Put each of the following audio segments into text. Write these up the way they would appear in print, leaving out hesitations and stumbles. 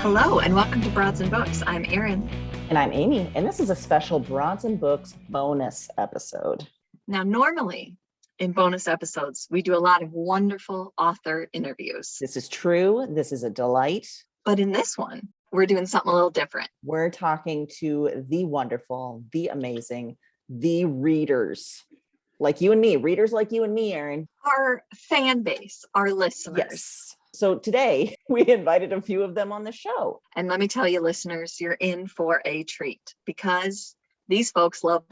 Hello, and welcome to Broads and Books. I'm Erin. And I'm Amy, and this is a special Broads and Books bonus episode. Now, normally in bonus episodes, we do a lot of wonderful author interviews. This is true. This is a delight. But in this one, we're doing something a little different. We're talking to the wonderful, the amazing, the readers like you and me, readers like you and me, Erin. Our fan base, our listeners. Yes. So today we invited a few of them on the show. And let me tell you, listeners, you're in for a treat because these folks love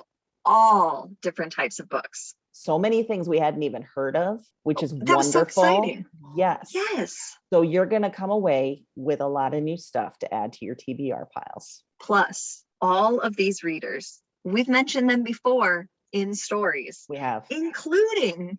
all different types of books. So many things we hadn't even heard of, which is that was wonderful. So exciting. Yes. Yes. So you're going to come away with a lot of new stuff to add to your TBR piles. Plus, all of these readers, we've mentioned them before in stories. We have. Including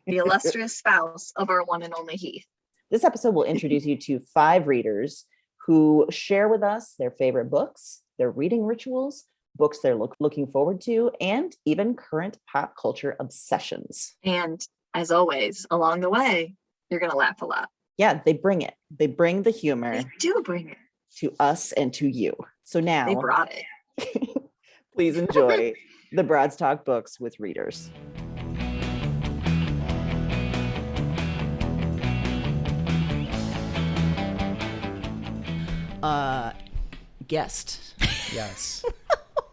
the illustrious spouse of our one and only Heath. This episode will introduce you to 5 readers who share with us their favorite books, their reading rituals, books they're looking forward to, and even current pop culture obsessions. And as always, along the way, you're going to laugh a lot. Yeah, they bring it. They bring the humor. They do bring it. To us and to you. So now, they brought it. Please enjoy the Broads Talk Books with readers. Guest. Yes.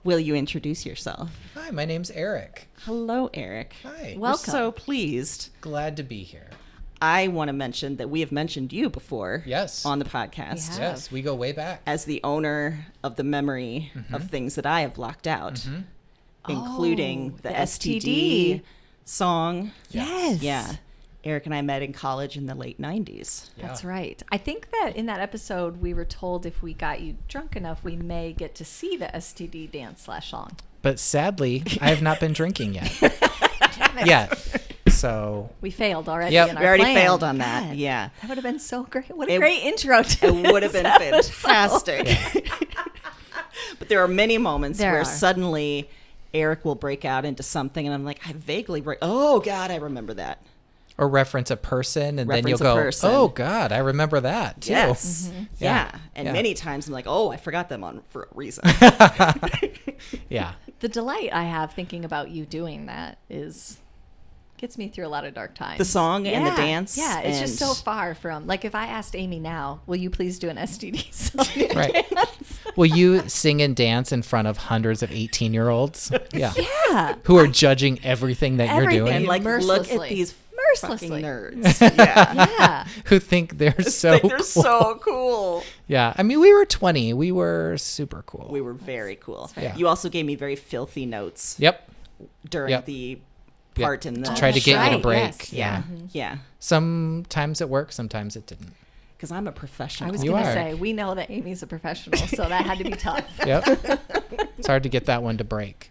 Will you introduce yourself? Hi, my name's Eric. Hello, Eric. Hi. We're Welcome. so pleased. Glad to be here. I want to mention that we have mentioned you before. Yes. On the podcast. We have. Yes, we go way back. As the owner of the memory of things that I have blocked out, including the STD song. Yes. Yeah. Eric and I met in college in the late 90s. That's right. I think that in that episode, we were told if we got you drunk enough, we may get to see the STD dance/song. But sadly, I have not been drinking yet. So We failed already. Yep. In We our already plan. failed on that. God, Yeah. That would have been so great. What a It- great intro to It would have been this fantastic. But there are many moments There where are. suddenly Eric will break out into something and I'm like, oh God, I remember that. or reference a person, and then you'll Reference a go, person. "Oh God, I remember that too." Yes. Yeah. And Yeah. many times I'm like, oh, I forgot them on for a reason. Yeah. The delight I have thinking about you doing that gets me through a lot of dark times. The song and the dance. Yeah, it's just so and- far from, like, if I asked Amy now, will you please do an STD song? Right. Will you sing and dance in front of hundreds of 18-year-olds? Yeah. Yeah. Who are judging everything that you're Everything. doing? And like, look at Mercilessly. these Mercilessly. fucking nerds. Yeah. Yeah. Who think they're so Like, they're cool. so cool. Yeah. I mean, we were 20. We were super cool. We were very cool. Yeah. You also gave me very filthy notes Yep. during Yep. the Yep. part in the To try to that's get you to right, break. yes. Yeah. Yeah. Sometimes it worked, sometimes it didn't. Because I'm a professional. I was You going to are. say, we know that Amy's a professional, so that had to be tough. Yep. It's hard to get that one to break.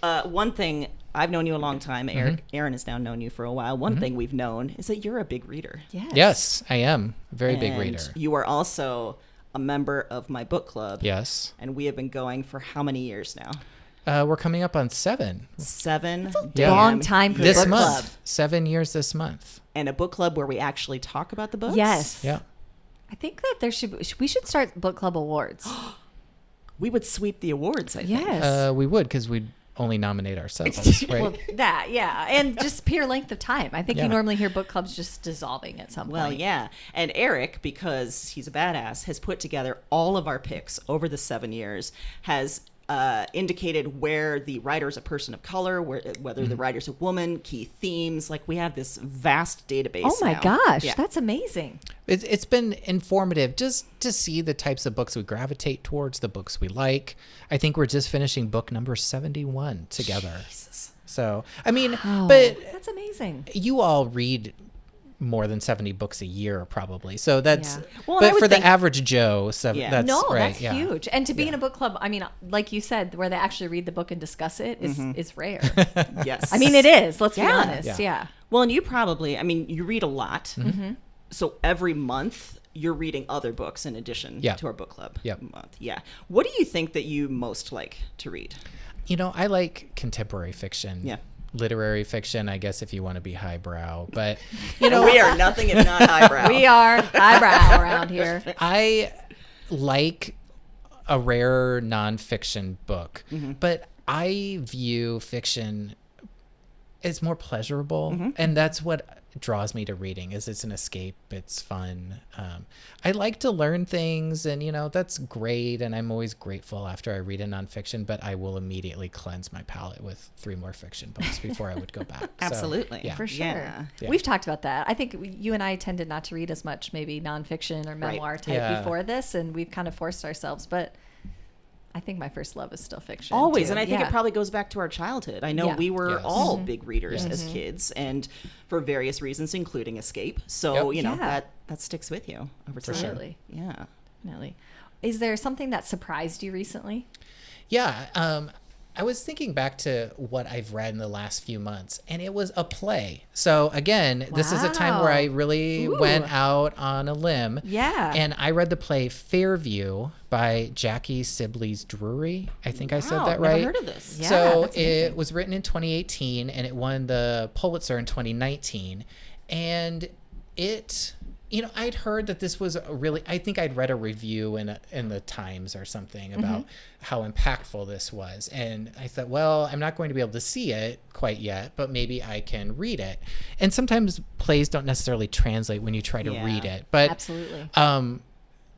One thing, I've known you a long time. Mm-hmm. Aaron has now known you for a while. One thing we've known is that you're a big reader. Yes. Yes, I am. A very big And reader. You are also a member of my book club. Yes. And we have been going for how many years now? We're coming up on 7 7. Yeah. Long time for this book month. club. 7 years this month. And a book club where we actually talk about the books? Yes. Yeah. I think that we should start book club awards. We would sweep the awards, I think. Yes. We would, because we'd only nominate ourselves, right? Well, that, yeah. And just pure length of time. I think Yeah. you normally hear book clubs just dissolving at some point. Well, yeah. And Eric, because he's a badass, has put together all of our picks over the 7 years, has indicated where the writer's a person of color, whether the writer's a woman, key themes. Like, we have this vast database Oh my now. gosh, Yeah. that's amazing. It's been informative just to see the types of books we gravitate towards, the books we like. I think we're just finishing book number 71 together. Jesus. So, I mean, Oh, but that's amazing. you all read more than 70 books a year probably. So that's, Yeah. Well, and I but would for the think- average Joe, Yeah. that's No, right. that's yeah. huge. And to be Yeah. in a book club, I mean, like you said, where they actually read the book and discuss it is rare. Yes. I mean, it is. Let's be Yeah. honest. Yeah. Yeah. Well, and you probably, I mean, you read a lot. Mm-hmm. So every month you're reading other books in addition Yeah. to our book club Yep. month. Yeah. What do you think that you most like to read? You know, I like contemporary fiction. Yeah. literary fiction, I guess, if you want to be highbrow. But, you know, We are nothing if not highbrow. We are highbrow around here. I like a rare nonfiction book, but I view fiction as more pleasurable, and that's what draws me to reading. Is it's an escape, it's fun. I like to learn things, and you know that's great, and I'm always grateful after I read a nonfiction, but I will immediately cleanse my palate with 3 more fiction books before I would go back. So, Absolutely. yeah. For sure. Yeah. Yeah. We've talked about that. I think you and I tended not to read as much maybe nonfiction or memoir type Yeah. before this, and we've kind of forced ourselves. But I think my first love is still fiction. Always. too. And I think Yeah. it probably goes back to our childhood. I know Yeah. we were Yes. all big readers as kids, and for various reasons, including escape. So, Yep. you know, Yeah. that sticks with you over For time. sure. Definitely. Yeah. Definitely. Is there something that surprised you recently? Yeah, I was thinking back to what I've read in the last few months, and it was a play. So again, this is a time where I Wow. really Ooh. went out on a limb. Yeah. And I read the play Fairview by Jackie Sibley's Drury. I think I said Wow, that never right. heard of this. Yeah, So that's it amazing. was written in 2018, and it won the Pulitzer in 2019. And it, you know, I'd heard that this was a really, I think I'd read a review in the Times or something about how impactful this was. And I thought, well, I'm not going to be able to see it quite yet, but maybe I can read it. And sometimes plays don't necessarily translate when you try to Yeah. read it. But Absolutely.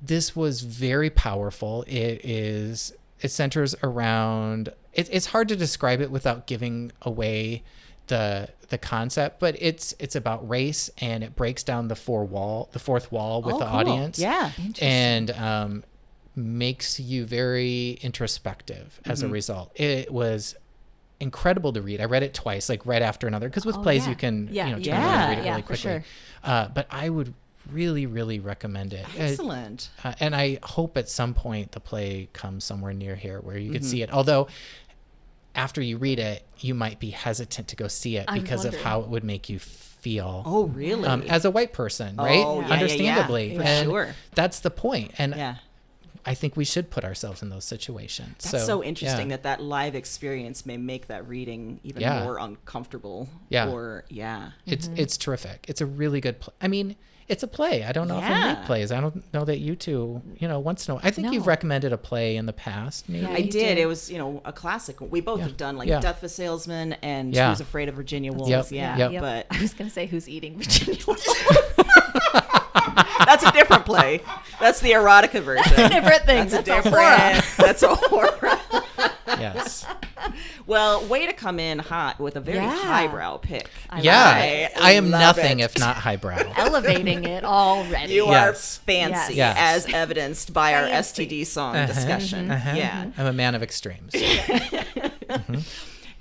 this was very powerful. It centers around, it's hard to describe it without giving away the concept, but it's about race, and it breaks down the fourth wall with Oh, the cool. audience. Yeah. And makes you very introspective as a result. It was incredible to read. I read it twice, like right after another, because with plays yeah. you can Yeah, turn you around can. and read it Yeah, really for quickly. sure. But I would really, really recommend it. Excellent. And I hope at some point the play comes somewhere near here where you could see it. Although after you read it, you might be hesitant to go see it I'm because of wondering. how it would make you feel. Oh, really? As a white person, right? Oh, yeah, Understandably. For And sure. that's the point. And Yeah. I think we should put ourselves in those situations. That's so interesting yeah. that live experience may make that reading even Yeah. more uncomfortable. Yeah. Or, yeah. It's terrific. It's a really good play. I mean, it's a play. I don't know if I Yeah. make plays. I don't know that you two, once in a while. I think No. you've recommended a play in the past, maybe. Yeah. I You did. did. It was, a classic. We both have done like Yeah. Death of a Salesman and Yeah. Who's Afraid of Virginia Woolf. Yep. Yeah. Yep. But I was going to say Who's Eating Virginia Woolf. that's a different play. That's the erotica version. Different things. That's a That's a different. That's a horror. Yes. Well, way to come in hot with a very Yeah. highbrow pick. Yeah. I am love nothing it. if not highbrow. Elevating it already. You Yes. are fancy, Yes. as evidenced by our Fancy. STD song Uh-huh. discussion. Uh-huh. Yeah. I'm a man of extremes.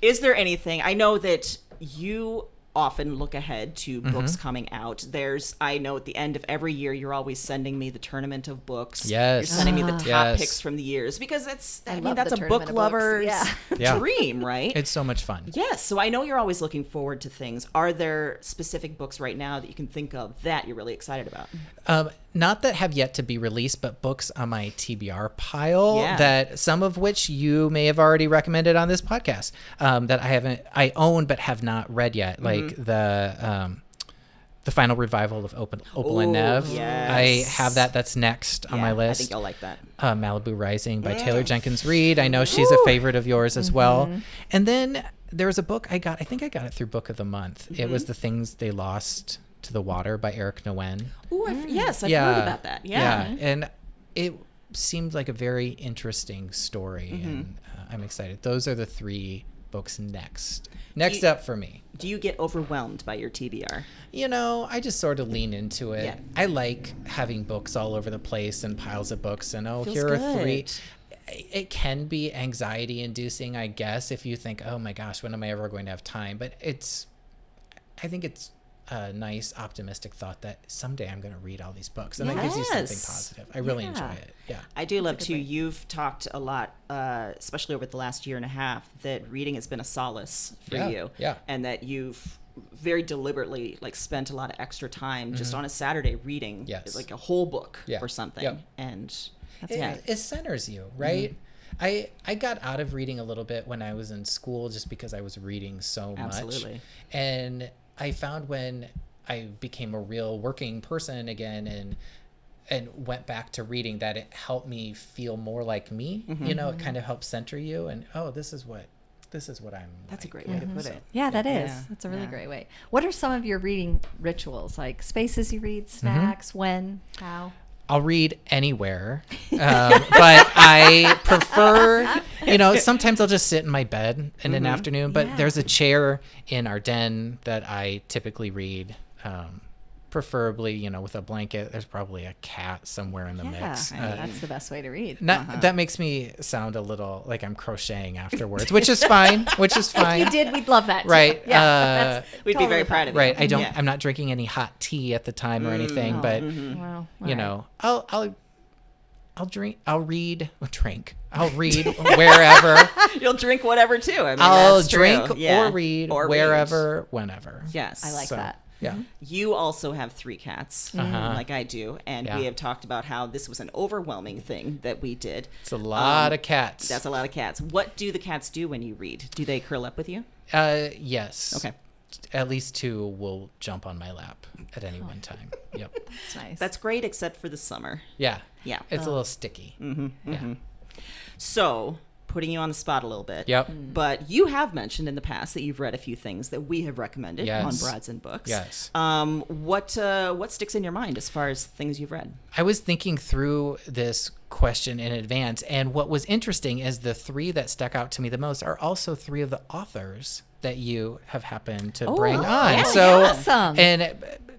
Is there anything? I know that you often look ahead to Mm-hmm. books coming out. I know at the end of every year, you're always sending me the tournament of books. Yes. You're sending me the top Yes. picks from the years because I mean, love that's the a tournament book of books. lover's Yeah. Yeah. dream, right? It's so much fun. Yes. So I know you're always looking forward to things. Are there specific books right now that you can think of that you're really excited about? Not that have yet to be released, but books on my TBR pile Yeah. that some of which you may have already recommended on this podcast that I own but have not read yet, like the final revival of Opal and Ooh, Nev. yes. I have that. That's next on my Yeah, list. I think you'll like that. Malibu Rising by Taylor Jenkins Reid. I know she's a favorite of yours as well. And then there's a book I think I got it through Book of the Month. It was The Things They Lost to the Water by Eric Nguyen. Ooh, yes, I've heard about that. Yeah. And it seemed like a very interesting story, and I'm excited. Those are the 3 books next up for me. Do you get overwhelmed by your TBR? I just sort of lean into it. Yeah. I like having books all over the place and piles of books, and Feels here are 3. good. It can be anxiety inducing, I guess, if you think, oh my gosh, when am I ever going to have time? But I think it's a nice optimistic thought that someday I'm going to read all these books, and that gives you something Yes. positive. I really Yeah. enjoy it. Yeah. I do love too. You've talked a lot, especially over the last year and a half, that reading has been a solace for Yeah, you. yeah. And that you've very deliberately spent a lot of extra time just on a Saturday reading Yes. like a whole book Yeah, or something. yeah. And It centers you, right? I got out of reading a little bit when I was in school just because I was reading so much. Absolutely. And I found when I became a real working person again and went back to reading that it helped me feel more like me. You know, it kind of helps center you and this is what I'm That's a like. great way to put it. Yeah, that is. Yeah. That's a really Yeah. great way. What are some of your reading rituals? Like spaces you read, snacks, when, how? I'll read anywhere, but I prefer, sometimes I'll just sit in my bed in an afternoon, but Yeah. there's a chair in our den that I typically read, preferably, with a blanket. There's probably a cat somewhere in the mix. That's the best way to read. That makes me sound a little like I'm crocheting afterwards, which is fine, You did, we'd love that. Too. Right. Yeah, that's We'd be very totally proud of you. Right. Yeah. I'm not drinking any hot tea at the time or anything, but fine. Well, I'll read wherever. You'll drink whatever too. I mean, I'll that's true. drink Yeah. or read Or read. wherever, whenever. Yes. I like that. Yeah. You also have 3 cats, like I do, and Yeah. we have talked about how this was an overwhelming thing that we did. It's a lot of cats. That's a lot of cats. What do the cats do when you read? Do they curl up with you? Yes. Okay. At least 2 will jump on my lap at any one time. Yep. That's nice. That's great, except for the summer. Yeah. Yeah. It's a little sticky. Yeah. So, putting you on the spot a little bit. Yep. But you have mentioned in the past that you've read a few things that we have recommended on Yes. Broads and Books. Yes. What sticks in your mind as far as things you've read? I was thinking through this question in advance, and what was interesting is the 3 that stuck out to me the most are also 3 of the authors that you have happened to bring on. yeah, So, awesome. and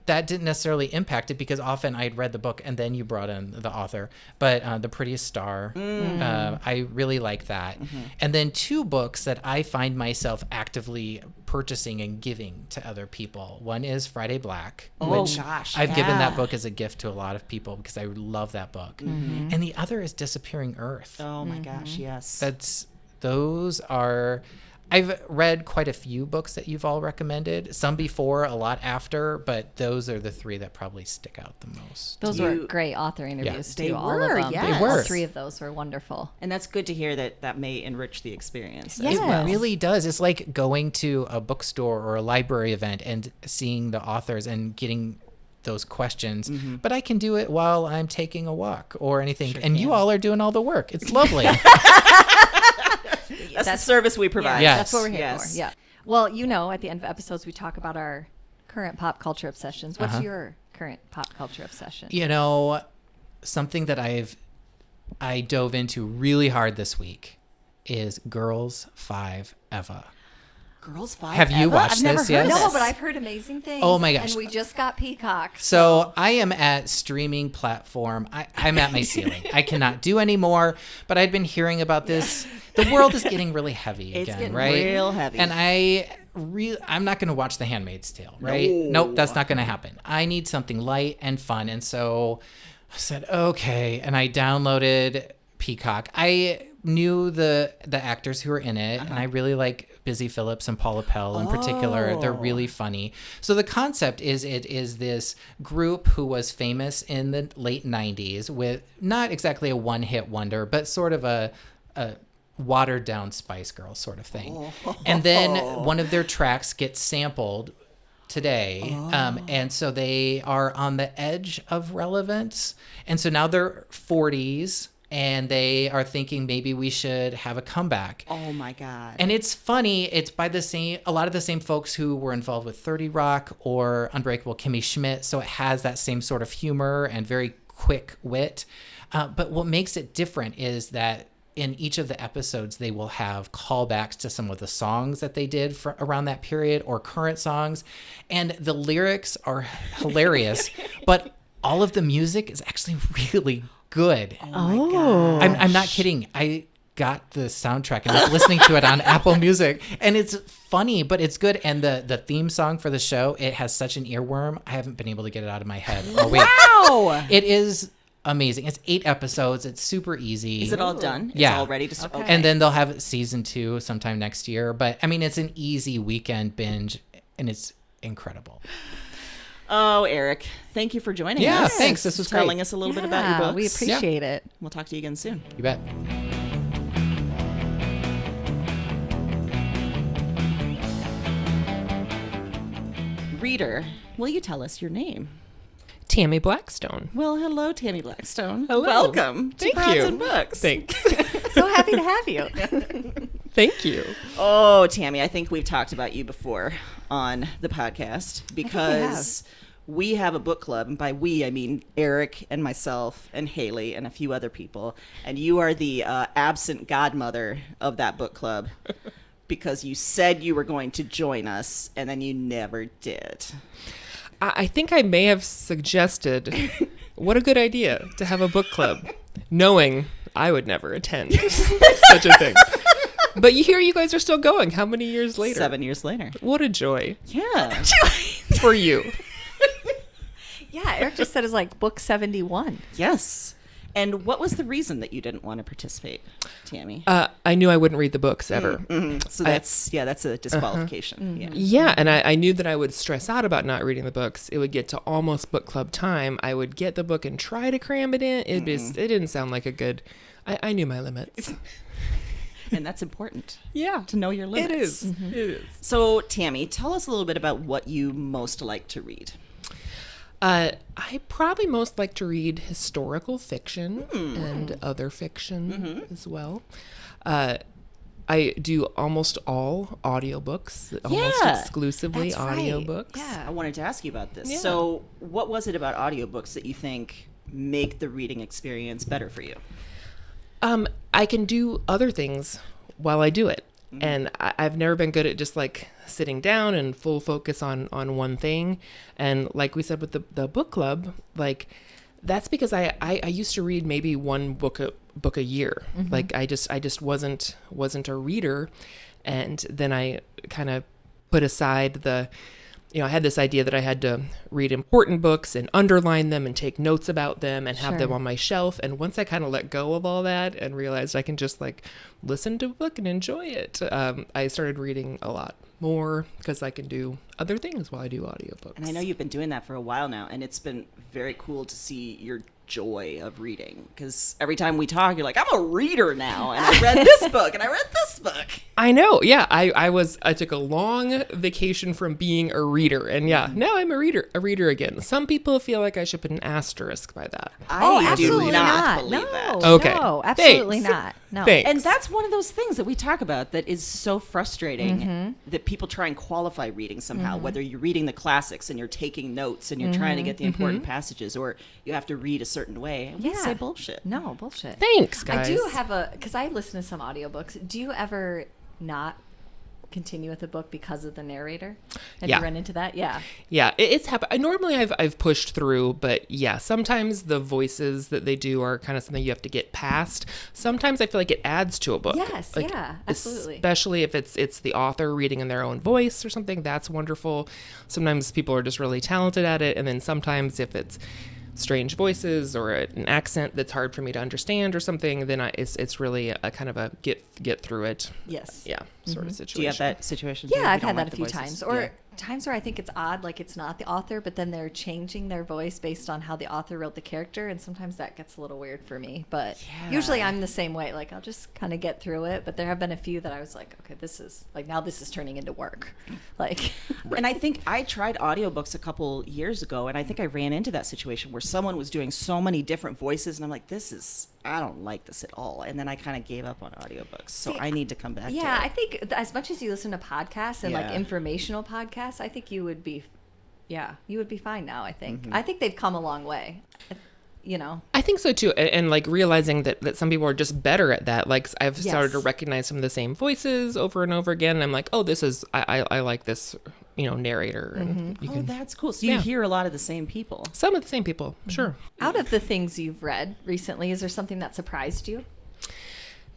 that didn't necessarily impact it because often I'd read the book and then you brought in the author. But The Prettiest Star, I really like that. And then 2 books that I find myself actively purchasing and giving to other people. One is Friday Black, which gosh, I've given that yeah. book as a gift to a lot of people because I love that book. And the other is Disappearing Earth. Oh my gosh, yes. I've read quite a few books that you've all recommended, some before, a lot after, but those are the 3 that probably stick out the most. Those were great author interviews They too. All were, of them. yes. They were. All 3 of those were wonderful. And that's good to hear that may enrich the experience. Yes. As well. It really does. It's like going to a bookstore or a library event and seeing the authors and getting those questions. But I can do it while I'm taking a walk or anything. And you all are doing all the work. It's lovely. That's the service we provide. Yes. That's what we're here Yes. for. Yeah. Well, at the end of episodes, we talk about our current pop culture obsessions. What's your current pop culture obsession? Something that I dove into really hard this week is Girls 5 Eva. Girls 5 Have you Eva? watched I've never this heard yet? of No, this. but I've heard amazing things. Oh my gosh. And we just got Peacock. So I am at streaming platform. I'm at my ceiling. I cannot do anymore, but I'd been hearing about this. The world is getting really heavy It's again, getting right? real heavy. And I'm not going to watch The Handmaid's Tale, right? Nope, that's not going to happen. I need something light and fun. And so I said, okay. And I downloaded Peacock. I knew the actors who were in it, and I really like Busy Phillips and Paula Pell in particular. They're really funny. So the concept is it is this group who was famous in the late 90s with not exactly a one-hit wonder, but sort of a watered down Spice Girls sort of thing. And then one of their tracks gets sampled today. And so they are on the edge of relevance. And so now they're 40s and they are thinking maybe we should have a comeback. Oh my God. And it's funny. It's by a lot of the same folks who were involved with 30 Rock or Unbreakable Kimmy Schmidt. So it has that same sort of humor and very quick wit. But what makes it different is that in each of the episodes, they will have callbacks to some of the songs that they did around that period or current songs. And the lyrics are hilarious, but all of the music is actually really good. Oh. I'm not kidding. I got the soundtrack and was listening to it on Apple Music, and it's funny, but it's good. And the theme song for the show, it has such an earworm. I haven't been able to get it out of my head. Oh, wait. Wow. It is amazing. It's 8 episodes. It's super easy. Is it all done? Yeah. It's all ready to start? Okay. And then they'll have season 2 sometime next year. But I mean, it's an easy weekend binge, and it's incredible. Oh, Eric, thank you for joining Yeah, us. thanks. This was telling great. us a little bit about your books. We appreciate it. We'll talk to you again soon. You bet. reader, will you tell us your name? Tammi Blackstone. Well, hello, Tammi Blackstone. Hello. Welcome to Thank Broads you. and Books. Thanks. So happy to have you. Thank you. Oh, Tammi, I think we've talked about you before on the podcast because we have a book club. And by we, I mean Eric and myself and Haley and a few other people. And you are the absent godmother of that book club because you said you were going to join us and then you never did. I think I may have suggested what a good idea to have a book club, knowing I would never attend such a thing. But you guys are still going. How many years later? 7 years later. What a joy Yeah. for you. Yeah, Eric just said it's like book 71. Yes. And what was the reason that you didn't want to participate, Tammi? I knew I wouldn't read the books ever. So that's a disqualification. Yeah. Yeah, and I knew that I would stress out about not reading the books. It would get to almost book club time. I would get the book and try to cram it in. It didn't sound like a good... I knew my limits. And that's important. Yeah. To know your limits. It is. It is. So, Tammi, tell us a little bit about what you most like to read. I probably most like to read historical fiction and other fiction as well. I do almost all audiobooks, almost Yeah, exclusively that's right. audiobooks. Yeah. I wanted to ask you about this. Yeah. So, what was it about audiobooks that you think make the reading experience better for you? I can do other things while I do it. And I've never been good at just like sitting down and full focus on one thing. And like we said with the book club, like that's because I used to read maybe one book a year. Like I just wasn't a reader. And then I kind of put aside I had this idea that I had to read important books and underline them and take notes about them and have them on my shelf. And once I kind of let go of all that and realized I can just like listen to a book and enjoy it, I started reading a lot more because I can do other things while I do audiobooks. And I know you've been doing that for a while now, and it's been very cool to see your joy of reading. Because every time we talk, you're like, I'm a reader now, and I read this book, and I read this book. I know. Yeah. I took a long vacation from being a reader, and now I'm a reader again. Some people feel like I should put an asterisk by that. I do absolutely not not. believe No, that. Okay. no, absolutely Thanks. not. No. Thanks. And that's one of those things that we talk about that is so frustrating that people try and qualify reading somehow, whether you're reading the classics and you're taking notes and you're trying to get the important passages, or you have to read a certain way. And we say bullshit. No, bullshit. Thanks, guys. I do have because I listen to some audiobooks. Do you ever not continue with a book because of the narrator? Have Yeah. you run into that? Yeah. Yeah, it's happened. Normally I've pushed through, but yeah, sometimes the voices that they do are kind of something you have to get past. Sometimes I feel like it adds to a book. Yes, yeah, absolutely. Especially if it's the author reading in their own voice or something, that's wonderful. Sometimes people are just really talented at it, and then sometimes if it's strange voices or an accent that's hard for me to understand or something, then it's really a kind of a get through it. Yes. Yeah, sort of situation. Do you have that situation? Yeah, too, if I've you had don't that like a few the voices? times. Or Yeah. times where I think it's odd, like it's not the author, but then they're changing their voice based on how the author wrote the character, and sometimes that gets a little weird for me. But usually I'm the same way. Like I'll just kind of get through it. But there have been a few that I was like, okay, this is like now this is turning into work. Like, And I think I tried audiobooks a couple years ago, and I think I ran into that situation where someone was doing so many different voices, and I'm like, I don't like this at all. And then I kind of gave up on audiobooks. So See, I need to come back to yeah, it. I think as much as you listen to podcasts and like Yeah. informational podcasts, I think you would be fine now. I think. Mm-hmm. I think they've come a long way. You know. I think so too, and like realizing that some people are just better at that. Like I've started to Yes. recognize some of the same voices over and over again. And I'm like, oh, this is I like this, narrator. And you Oh, can that's cool. So you Yeah. hear a lot of the same people. some of the same people, sure. Out of the things you've read recently, is there something that surprised you?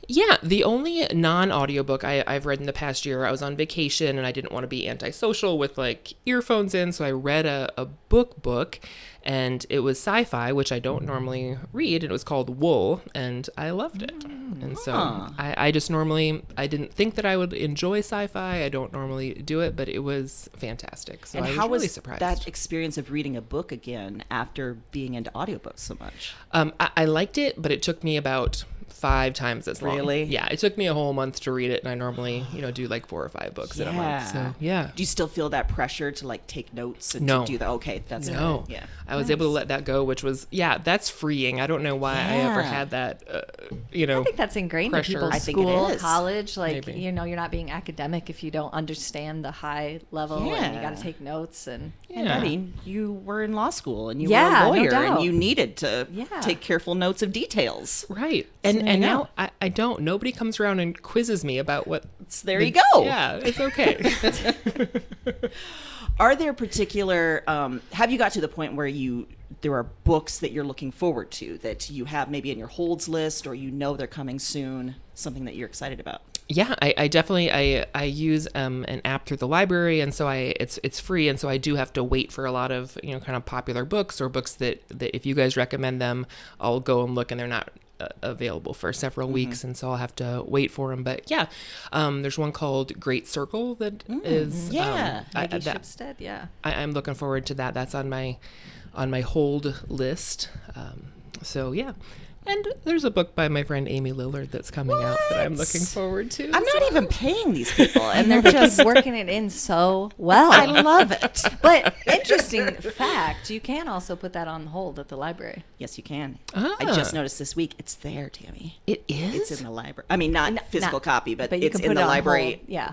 Yeah, the only non-audiobook I've read in the past year, I was on vacation and I didn't want to be antisocial with like earphones in, so I read a book, and it was sci-fi, which I don't normally read, and it was called Wool, and I loved it. And so I just I didn't think that I would enjoy sci-fi. I don't normally do it, but it was fantastic. So And I was how really was surprised. that experience of reading a book again after being into audiobooks so much? I liked it, but it took me about 5 times as long. Really? Yeah, it took me a whole month to read it, and I normally, do like 4 or 5 books in a month. So yeah. Do you still feel that pressure to like take notes and No. to do that? Okay, that's No, good. Yeah. I was able to let that go, which was that's freeing. I don't know why I ever Yeah. had that. I think that's ingrained pressure. in people's I think it school, is. college. Like, Maybe. you're not being academic if you don't understand the high level and you got Yeah. to take notes. And And I mean, you were in law school and you Yeah, were no a lawyer and doubt. you needed to Yeah. take careful notes of details. Right. there And you now I don't. Nobody comes around and quizzes me about what. So there you go. Yeah, it's okay. Are there particular, have you got to the point where there are books that you're looking forward to that you have maybe in your holds list or they're coming soon, something that you're excited about? Yeah, I definitely I use an app through the library, and so it's free, and so I do have to wait for a lot of kind of popular books or books that if you guys recommend them, I'll go and look, and they're not available for several weeks, and so I'll have to wait for them. But yeah, there's one called Great Circle that is Maggie that- Shipstead, yeah. I'm looking forward to that. That's on my hold list. So yeah. And there's a book by my friend Amy Lillard that's coming out that I'm looking forward to. I'm not even paying these people and They're they're just just, working it in so well. I love it. But interesting fact, you can also put that on hold at the library. Yes, you can. Ah. I just noticed this week, it's there, Tammy. It is? It's in the library. I mean, not physical copy, but you it's can in put the it on library. hold. Yeah.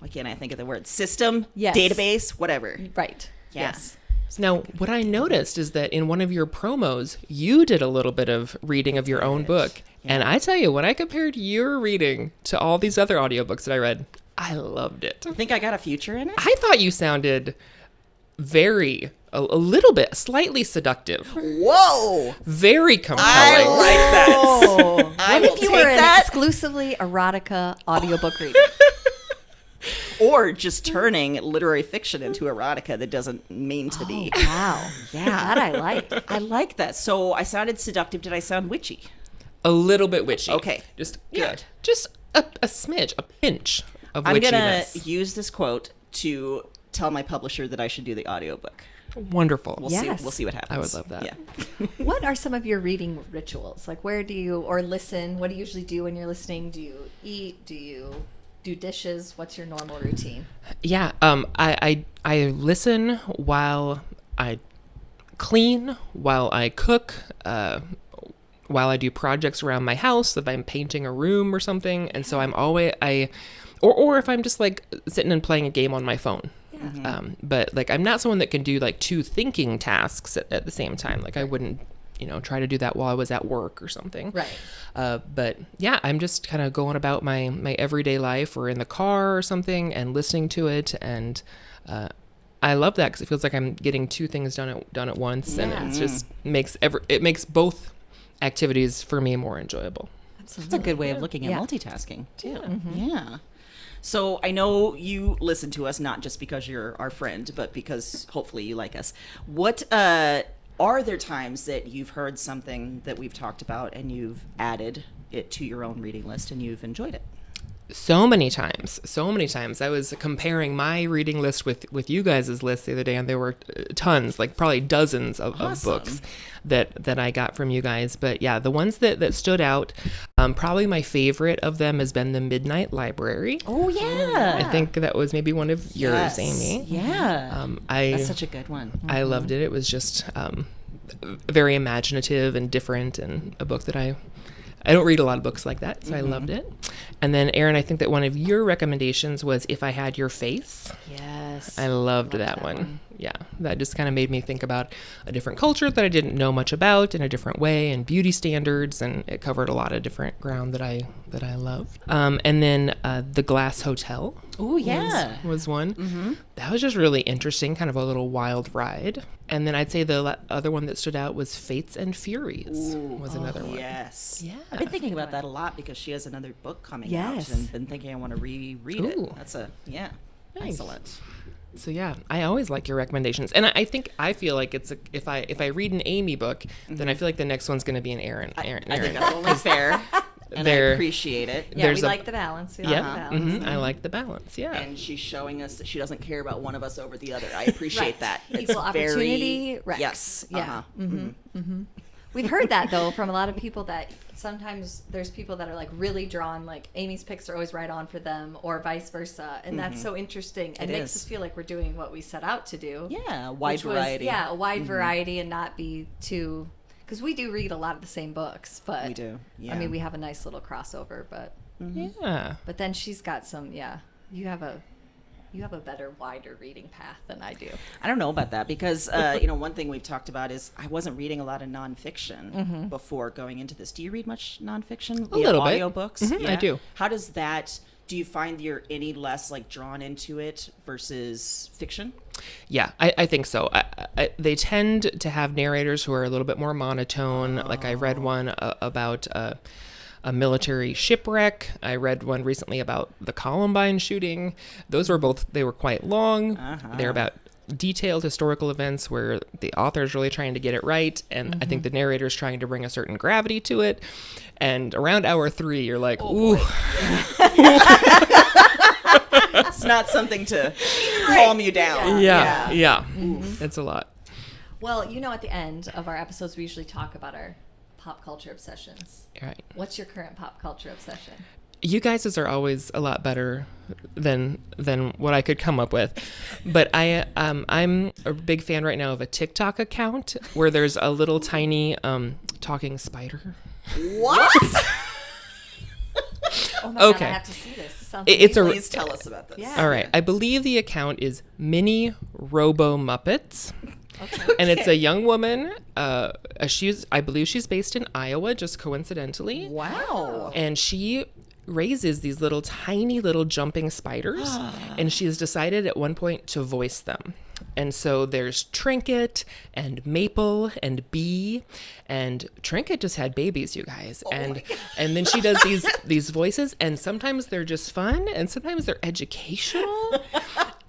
Why can't I think of the word? System, Yes. database, whatever. Right. Yeah. Yes. Now, what I noticed is that in one of your promos, you did a little bit of reading of your own book. And I tell you, when I compared your reading to all these other audiobooks that I read, I loved it. I think I got a future in it. I thought you sounded a little bit, slightly seductive, Whoa! very compelling. I like that. Oh, I what will if you take were an that. exclusively erotica audiobook reader? Or just turning literary fiction into erotica that doesn't mean to be. Wow. Yeah. That I like. I like that. So I sounded seductive. Did I sound witchy? A little bit witchy. Okay. Just Good. Just a smidge, a pinch of I'm going to witchiness. use this quote to tell my publisher that I should do the audiobook. Wonderful. We'll Yes. see what happens. I would love that. Yeah. What are some of your reading rituals? Like, where do you, or listen? What do you usually do when you're listening? Do you eat? Do you do dishes? What's your normal routine? Yeah. I listen while I clean, while I cook, while I do projects around my house, if I'm painting a room or something. And so I'm always, or if I'm just like sitting and playing a game on my phone. But like, I'm not someone that can do like 2 thinking tasks at the same time. Like I wouldn't, try to do that while I was at work or something. Right. But yeah, I'm just kind of going about my everyday life or in the car or something and listening to it. And I love that because it feels like I'm getting 2 things done at once. Yeah. And it just makes both activities for me more enjoyable. That's a good way of looking at Yeah. multitasking too. Yeah. So I know you listen to us not just because you're our friend, but because hopefully you like us. What are there times that you've heard something that we've talked about and you've added it to your own reading list and you've enjoyed it? So many times. I was comparing my reading list with you guys' list the other day, and there were tons, like probably dozens of books that I got from you guys. But yeah, the ones that stood out, probably my favorite of them has been The Midnight Library. Oh yeah. I think that was maybe one of yours, Amy. Yeah. That's such a good one. I loved it. It was just very imaginative and different, and a book that I don't read a lot of books like that, so I loved it. And then, Erin, I think that one of your recommendations was If I Had Your Face. Yes. I loved that one. Yeah, that just kind of made me think about a different culture that I didn't know much about in a different way, and beauty standards, and it covered a lot of different ground that I loved. And then The Glass Hotel. Oh yeah. Was one. That was just really interesting, kind of a little wild ride. And then I'd say the other one that stood out was Fates and Furies was another one. Yes. Yeah. I've been thinking about that a lot because she has another book coming Yes. out and been thinking I want to reread it. Ooh. That's nice. Excellent. So yeah, I always like your recommendations, and I feel like it's if I read an Amy book, then I feel like the next one's going to be an Aaron. I think that's only fair, and I appreciate it. Yeah, we there's a- like the balance. We Yeah, like the balance. I like the balance. Yeah, And she's showing us that she doesn't care about one of us over the other. I appreciate Right. that. Equal opportunity. Right. Yes. Yeah. Uh-huh. We've heard that though from a lot of people, that sometimes there's people that are like really drawn, like Amy's picks are always right on for them, or vice versa, and that's so interesting and It makes is. us feel like we're doing what we set out to do. Yeah, wide which was, variety. yeah, a wide variety, and not be too, because we do read a lot of the same books, but We do. Yeah. I mean, we have a nice little crossover, Yeah. but then she's got some. Yeah, you have a better, wider reading path than I do. I don't know about that because, one thing we've talked about is I wasn't reading a lot of nonfiction before going into this. Do you read much nonfiction? A little bit. Audiobooks? I do. How does that, do you find you're any less like drawn into it versus fiction? Yeah, I think so. They tend to have narrators who are a little bit more monotone. Like I read one about a military shipwreck. I read one recently about the Columbine shooting. Those were both, they were quite long. They're about detailed historical events where the author is really trying to get it right. And I think the narrator is trying to bring a certain gravity to it. And around hour 3, you're like, ooh. It's not something to calm you down. Yeah. It's a lot. Well, at the end of our episodes, we usually talk about our pop culture obsessions. Right. What's your current pop culture obsession? You guys are always a lot better than what I could come up with, but I'm a big fan right now of a TikTok account where there's a little tiny talking spider. What? Oh my Okay. God, I have to see this. This sounds It's amazing. Please tell us about this. Yeah. All right, I believe the account is Mini Robo Muppets. Okay. And it's a young woman. I believe she's based in Iowa, just coincidentally. Wow. And she raises these little tiny little jumping spiders, and she's decided at one point to voice them. And so there's Trinket and Maple and Bee, and Trinket just had babies, you guys. And then she does these voices, and sometimes they're just fun, and sometimes they're educational,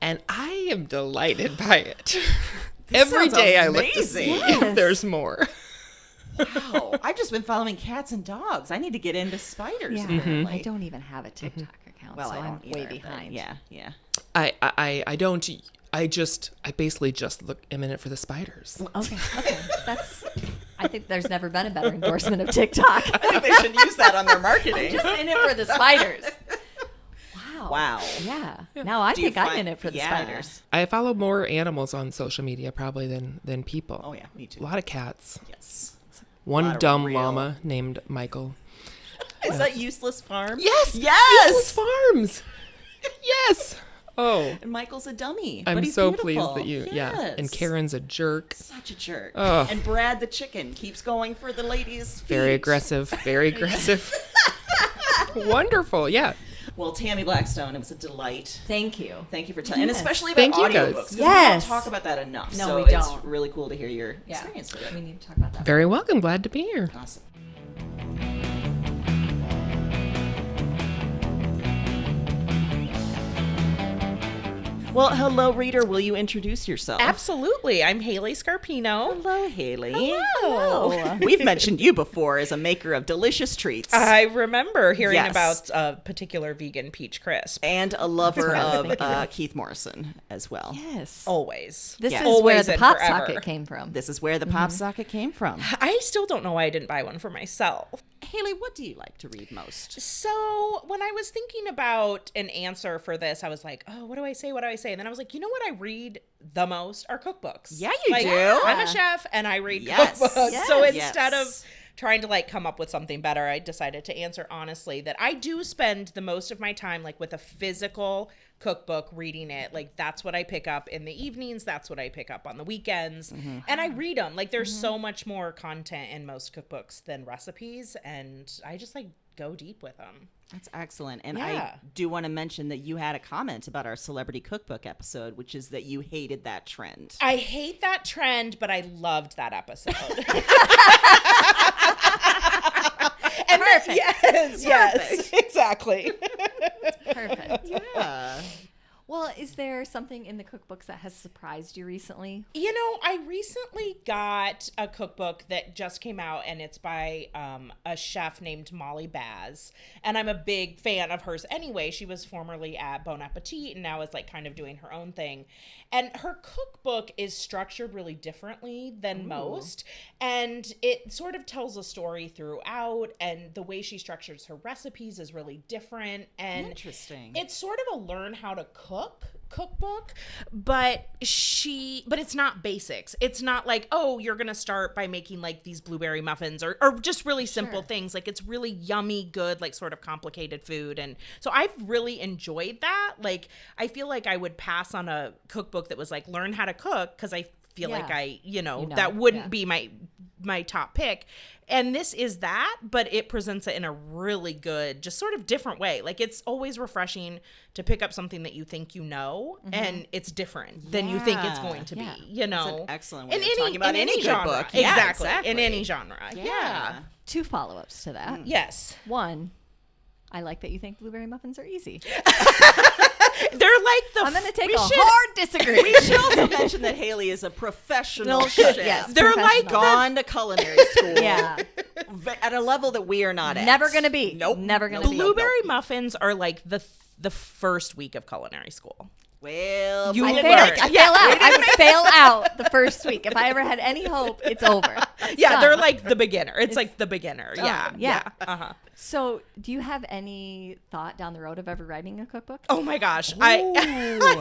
and I am delighted by it. Every sounds day I look to amazing. see if there's more. Wow. I've just been following cats and dogs. I need to get into spiders. Yeah, apparently. I don't even have a TikTok account, Well, so I I'm don't way either, but behind. Yeah. I don't. I basically just am in it for the spiders. Okay. I think there's never been a better endorsement of TikTok. I think they should use that on their marketing. Just in it for the spiders. Wow. Wow. Yeah. Now I Do you think I'm find- in it for the yeah. spiders. I follow more animals on social media probably than people. Oh yeah, me too. A lot of cats. Yes. One lot of dumb real- llama named Michael. Is that Useless Farm? Yes. Yes. Useless Farms. Yes. Oh, And Michael's a dummy. I'm but he's so beautiful. pleased that you. Yeah. And Yes. Karen's a jerk. Such a jerk. Ugh. And Brad the chicken keeps going for the ladies' feet. Very aggressive. Very aggressive. Wonderful. Yeah. Well, Tammy Blackstone, it was a delight. Thank you. Thank you for telling, and Yes. especially about Thank you, guys. audiobooks. 'Cause Yes. We don't talk about that enough. No, so we it's don't. really cool to hear your Yeah. experience with We it. need to talk about that. Very welcome. Glad to be here. Awesome. Well, hello, reader. Will you introduce yourself? Absolutely. I'm Haley Scarpino. Hello, Haley. Hello. We've mentioned you before as a maker of delicious treats. I remember hearing Yes. about a particular vegan peach crisp. And a lover That's what I was of thinking Keith Morrison as well. Yes. Always. This Yeah. is where Always the and pop forever. socket came from. This is where the pop socket came from. I still don't know why I didn't buy one for myself. Haley, what do you like to read most? So when I was thinking about an answer for this, I was like, oh, what do I say? What do I say? And then I was like, you know what I read the most are cookbooks. Yeah, you Like, do. I'm a chef and I read Yes. cookbooks. So Yes. instead of trying to like come up with something better, I decided to answer honestly that I do spend the most of my time like with a physical cookbook reading it. Like that's what I pick up in the evenings. That's what I pick up on the weekends. And I read them. Like there's so much more content in most cookbooks than recipes. And I just like go deep with them. That's excellent. And Yeah. I do want to mention that you had a comment about our celebrity cookbook episode, which is that you hated that trend. I hate that trend, but I loved that episode. And Perfect. Yes, exactly. Perfect. Yeah. Well, is there something in the cookbooks that has surprised you recently? You know, I recently got a cookbook that just came out, and it's by a chef named Molly Baz. And I'm a big fan of hers anyway. She was formerly at Bon Appetit and now is like kind of doing her own thing. And her cookbook is structured really differently than most. And it sort of tells a story throughout, and the way she structures her recipes is really different. And Interesting. it's sort of a learn how to cookbook, but it's not basics. It's not like, oh, you're gonna start by making like these blueberry muffins or just really simple things. Like, it's really yummy, good, like sort of complicated food. And so I've really enjoyed that. Like, I feel like I would pass on a cookbook that was like learn how to cook, because I feel like that wouldn't be my top pick. And this is that, but it presents it in a really good, just sort of different way. Like, it's always refreshing to pick up something that you think you know, and it's different than you think it's going to be, you know. That's an excellent way in of talking about any good genre. book. Yeah, Exactly. In any genre. Yeah. 2 follow-ups to that. Yes. 1, I like that you think blueberry muffins are easy. They're like I'm going to take a hard disagree. We should also mention that Haley is a professional chef. Yes, They're like professional. Gone to culinary school. Yeah. At a level that we are not at. Never going to be. Nope. Never going to be. blueberry muffins are like the first week of culinary school. Well, You I would fail learn. out. I would fail out the first week. If I ever had any hope, it's over. It's Yeah, done. they're like the beginner. It's like the beginner. Yeah. yeah. Uh-huh. So, do you have any thought down the road of ever writing a cookbook? Oh my gosh. I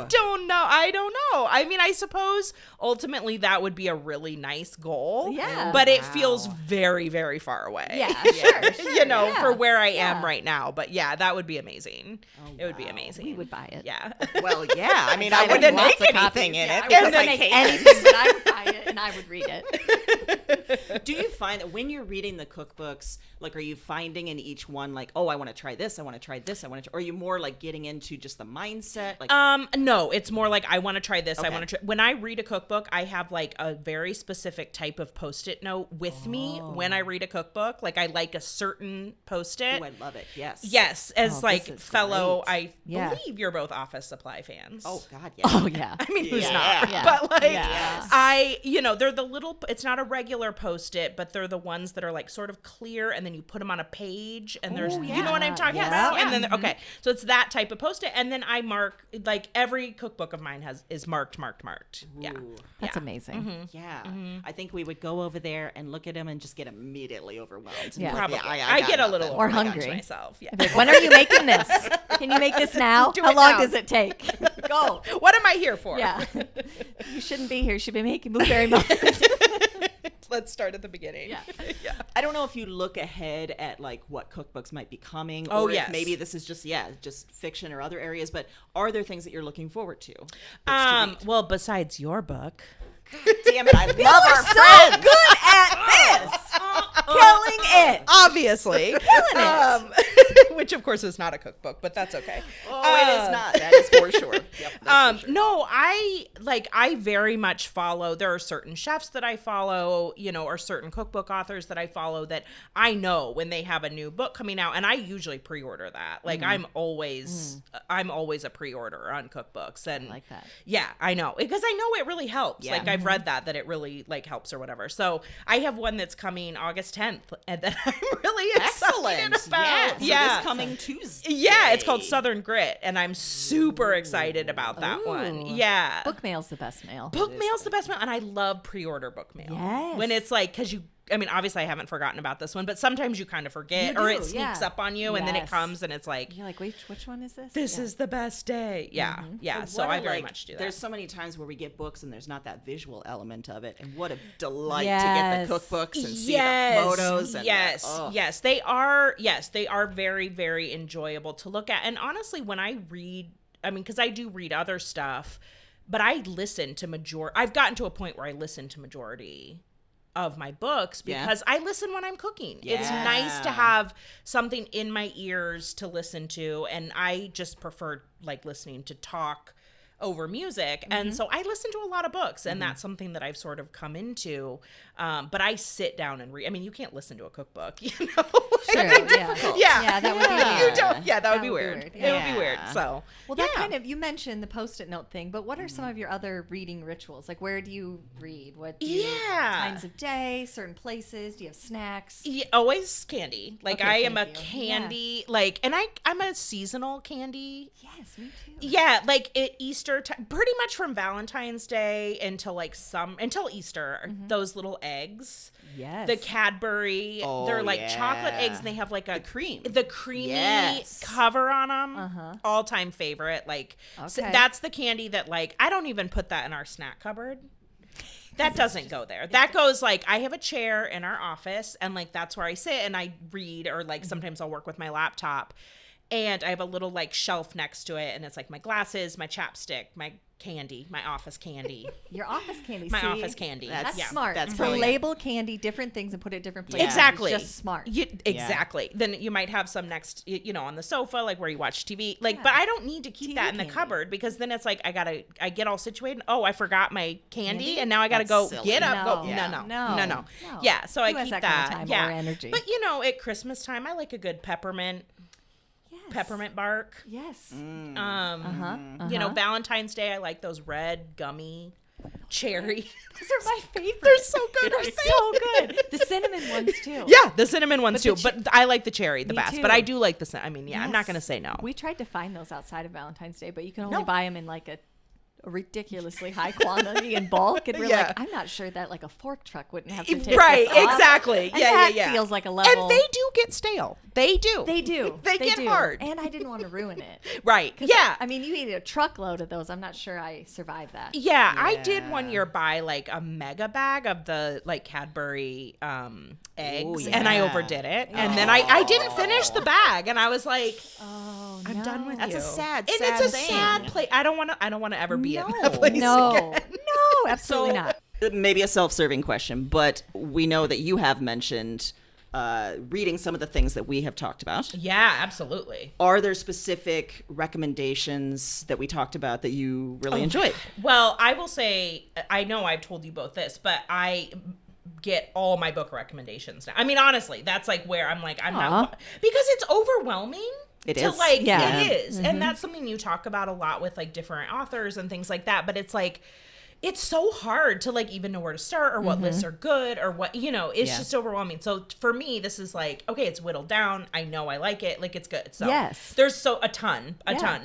don't know. I don't know. I mean, I suppose ultimately that would be a really nice goal. Yeah. But it feels very, very far away. Yeah, sure. You know, yeah. for where I am right now. But yeah, that would be amazing. It would be wow. amazing. We would buy it. Yeah. Well, yeah. I mean, I I'd have wouldn't lots make of copies. anything in Yeah, it I because wouldn't I make can't. anything, but I would buy it and I would read it. Do you find that when you're reading the cookbooks, like, are you finding in each one, like, oh, I want to try this, I want to try this, or are you more like getting into just the mindset? Like, No, it's more like I want to try this. I Okay. want to try. When I read a cookbook, I have like a very specific type of Post-it note with me when I read a cookbook. Like, I like a certain Post-it. oh, I love it. Yes. Yes, as this like is fellow, great. I Yeah. believe you're both Office Supply fans. Oh, God, yeah. Oh, yeah. I mean, who's Yeah. not? Yeah. But like, Yeah. they're the little. It's not a regular Post-it, but they're the ones that are like sort of clear, and then you put them on a page, and there's, you know what I'm talking Yes. about. Yeah. And then okay, so it's that type of Post-it, and then I mark, like, every cookbook of mine is marked. Yeah. Ooh. That's Yeah. amazing. Yeah. I think we would go over there and look at them and just get immediately overwhelmed. Yeah. Probably. I I got get a nothing. little Or overwhelmed hungry. myself. Yeah. Like, when are you making this? Can you make this now? Do How it long now. does it take? Go. What am I here for? Yeah. You shouldn't be here. You should be making blueberry muffins. Let's start at the beginning. Yeah. I don't know if you look ahead at like what cookbooks might be coming, Oh, or yes. if maybe this is just fiction or other areas, but are there things that you're looking forward to? Books to read? Well, besides your book. Damn it, I love our friends. Good at this. Killing it. Obviously. Killing it. Which of course is not a cookbook, but that's okay. Oh, it is not. That is for sure. Yep, that's for sure. No, I very much follow. There are certain chefs that I follow, or certain cookbook authors that I follow that I know when they have a new book coming out, and I usually pre-order that. Like, I'm always a pre-order on cookbooks, and I like that. Yeah, I know, because I know it really helps. Yeah. Like, I've read that it really like helps or whatever. So I have one that's coming August 10th, and that I'm really excited Excellent. about. Yeah. So this coming Tuesday. Yeah, it's called Southern Grit, and I'm super excited about that one. Ooh. Yeah. Book mail's the best mail. Book mail's the best mail, and I love pre-order book mail. Yes. When it's like, because obviously I haven't forgotten about this one, but sometimes you kind of forget, You or do, it sneaks yeah. up on you, and then it Yes. comes, and it's like, You're like, wait, which one is this? this Yeah. is the best day. Yeah, yeah. And So what I a, very like, much do that. There's so many times where we get books and there's not that visual element of it, and what a delight to Yes. get the cookbooks and see the photos. And yes, they are. Yes, they are very, very enjoyable to look at. And honestly, when I read, because I do read other stuff, but I listen to I've gotten to a point where I listen to majority of my books because I listen when I'm cooking. It's nice to have something in my ears to listen to, and I just prefer like listening to talk over music. And so I listen to a lot of books, and that's something that I've sort of come into. But I sit down and read. I mean, you can't listen to a cookbook, you know? True, yeah, that would be You weird. don't, that would be would be weird. weird, It would be weird. yeah. So, Well, that kind of, you mentioned the Post-it note thing, but what are some of your other reading rituals? Like, where do you read? What do you, times of day, certain places? Do you have snacks? Yeah, always candy. Like Okay, I am a thank you. candy, like, and I'm a seasonal candy. Yes, me too. Yeah, like at Easter time, pretty much from Valentine's Day until like until Easter, those little eggs. Yes. The Cadbury, Oh, they're like yeah. chocolate eggs, and they have like a cream. the creamy Yes. cover on them. All time favorite. Like so Okay. that's the candy that like I don't even put that in our snack cupboard. That doesn't go there. That goes like I have a chair in our office, and like that's where I sit and I read, or like sometimes I'll work with my laptop. And I have a little like shelf next to it, and it's like my glasses, my chapstick, my candy, my office candy, Your office candy. my see? office candy. That's yeah. smart. that's to brilliant. label candy different things and put it different places. Exactly. It's just smart. Exactly. Then you might have some next, on the sofa, like where you watch TV. Like, but I don't need to keep TV that in the candy. cupboard, because then it's like I get all situated. Oh, I forgot my candy, and now I gotta That's go silly. get up. No. Go. Yeah. No. No. Yeah. So Who I has keep that kind of time yeah. or energy? But at Christmas time, I like a good peppermint bark. Yes. Valentine's Day, I like those red gummy cherry. Those are my favorite. They're so good. They're aren't they? so good. The cinnamon ones too. Yeah, the cinnamon ones But too. the But I like the cherry the Me best. too. But I do like the. I'm not Yes. gonna say no. We tried to find those outside of Valentine's Day, but you can only No. buy them in like a ridiculously high quantity in bulk, and we're Yeah. like, I'm not sure that like a fork truck wouldn't have to take Right, this off. exactly. And Yeah, that yeah, yeah. feels like a level. And they do get stale. They do. They do. They get do. hard. And I didn't want to ruin it. Right. 'Cause Yeah. I mean, you eat a truckload of those. I'm not sure I survived that. Yeah, I did Yeah. one year buy like a mega bag of the like Cadbury eggs, Ooh, and I yeah. overdid it. And then I didn't finish the bag, and I was like, Oh, I'm done with That's you. a sad, and sad it's a thing. sad place. I don't want to ever be in that No. place No, again. no, absolutely not. Maybe a self-serving question, but we know that you have mentioned reading some of the things that we have talked about. Yeah, absolutely. Are there specific recommendations that we talked about that you really enjoyed? Well, I will say, I know I've told you both this, but I get all my book recommendations now. I mean, honestly, that's like where I'm like, I'm not, because it's overwhelming. It to is. like, Yeah. it is. And that's something you talk about a lot with like different authors and things like that. But it's like, it's so hard to like even know where to start or what lists are good or what, it's just overwhelming. So for me, this is like, okay, it's whittled down. I know I like it. Like it's good. So Yes. there's a ton.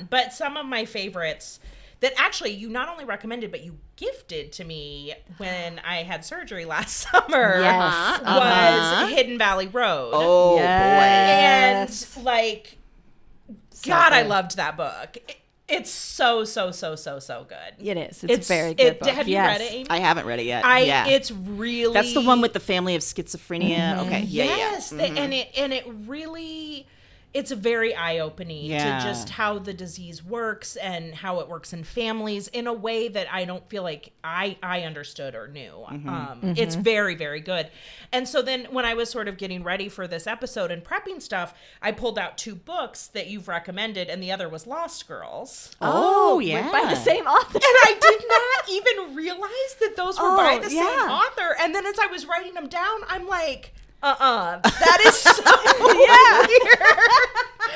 But some of my favorites that actually you not only recommended, but you gifted to me when I had surgery last summer Yes. was Hidden Valley Road. Oh, Yes. And like, God, I good. loved that book. It's so good. It is. It's a very good book. Have you Yes. read it, Amy? I haven't read it yet. It's really That's the one with the family of schizophrenia. Okay, yes, and it really, it's very eye-opening Yeah. to just how the disease works and how it works in families in a way that I don't feel like I understood or knew. It's very, very good. And so then when I was sort of getting ready for this episode and prepping stuff, I pulled out 2 books that you've recommended, and the other was Lost Girls. Oh, By yeah. the same author. And I did not even realize that those were by the same yeah. author. And then as I was writing them down, I'm like, that is so weird.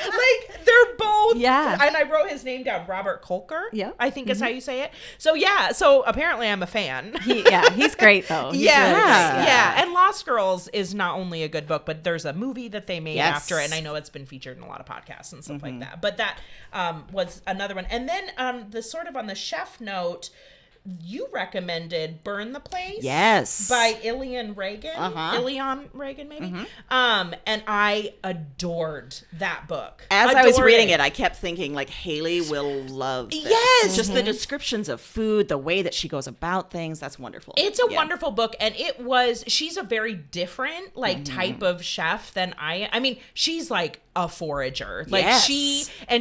Like, they're both. Yeah. And I wrote his name down, Robert Kolker. Yeah. I think is how you say it. So, yeah. So apparently I'm a fan. He's great though. He's Yeah, really great. yeah. And Lost Girls is not only a good book, but there's a movie that they made Yes. after it. And I know it's been featured in a lot of podcasts and stuff like that. But that was another one. And then the sort of on the chef note, you recommended Burn the Place. Yes. By Ilion Reagan. Uh-huh. Ilion Reagan, maybe. And I adored that book. As I was Adored reading it, I kept thinking, like, Haley will love this. Yes. Just the descriptions of food, the way that she goes about things, that's wonderful. It's a wonderful book, and she's a very different like type of chef than I mean, she's like a forager. Like Yes.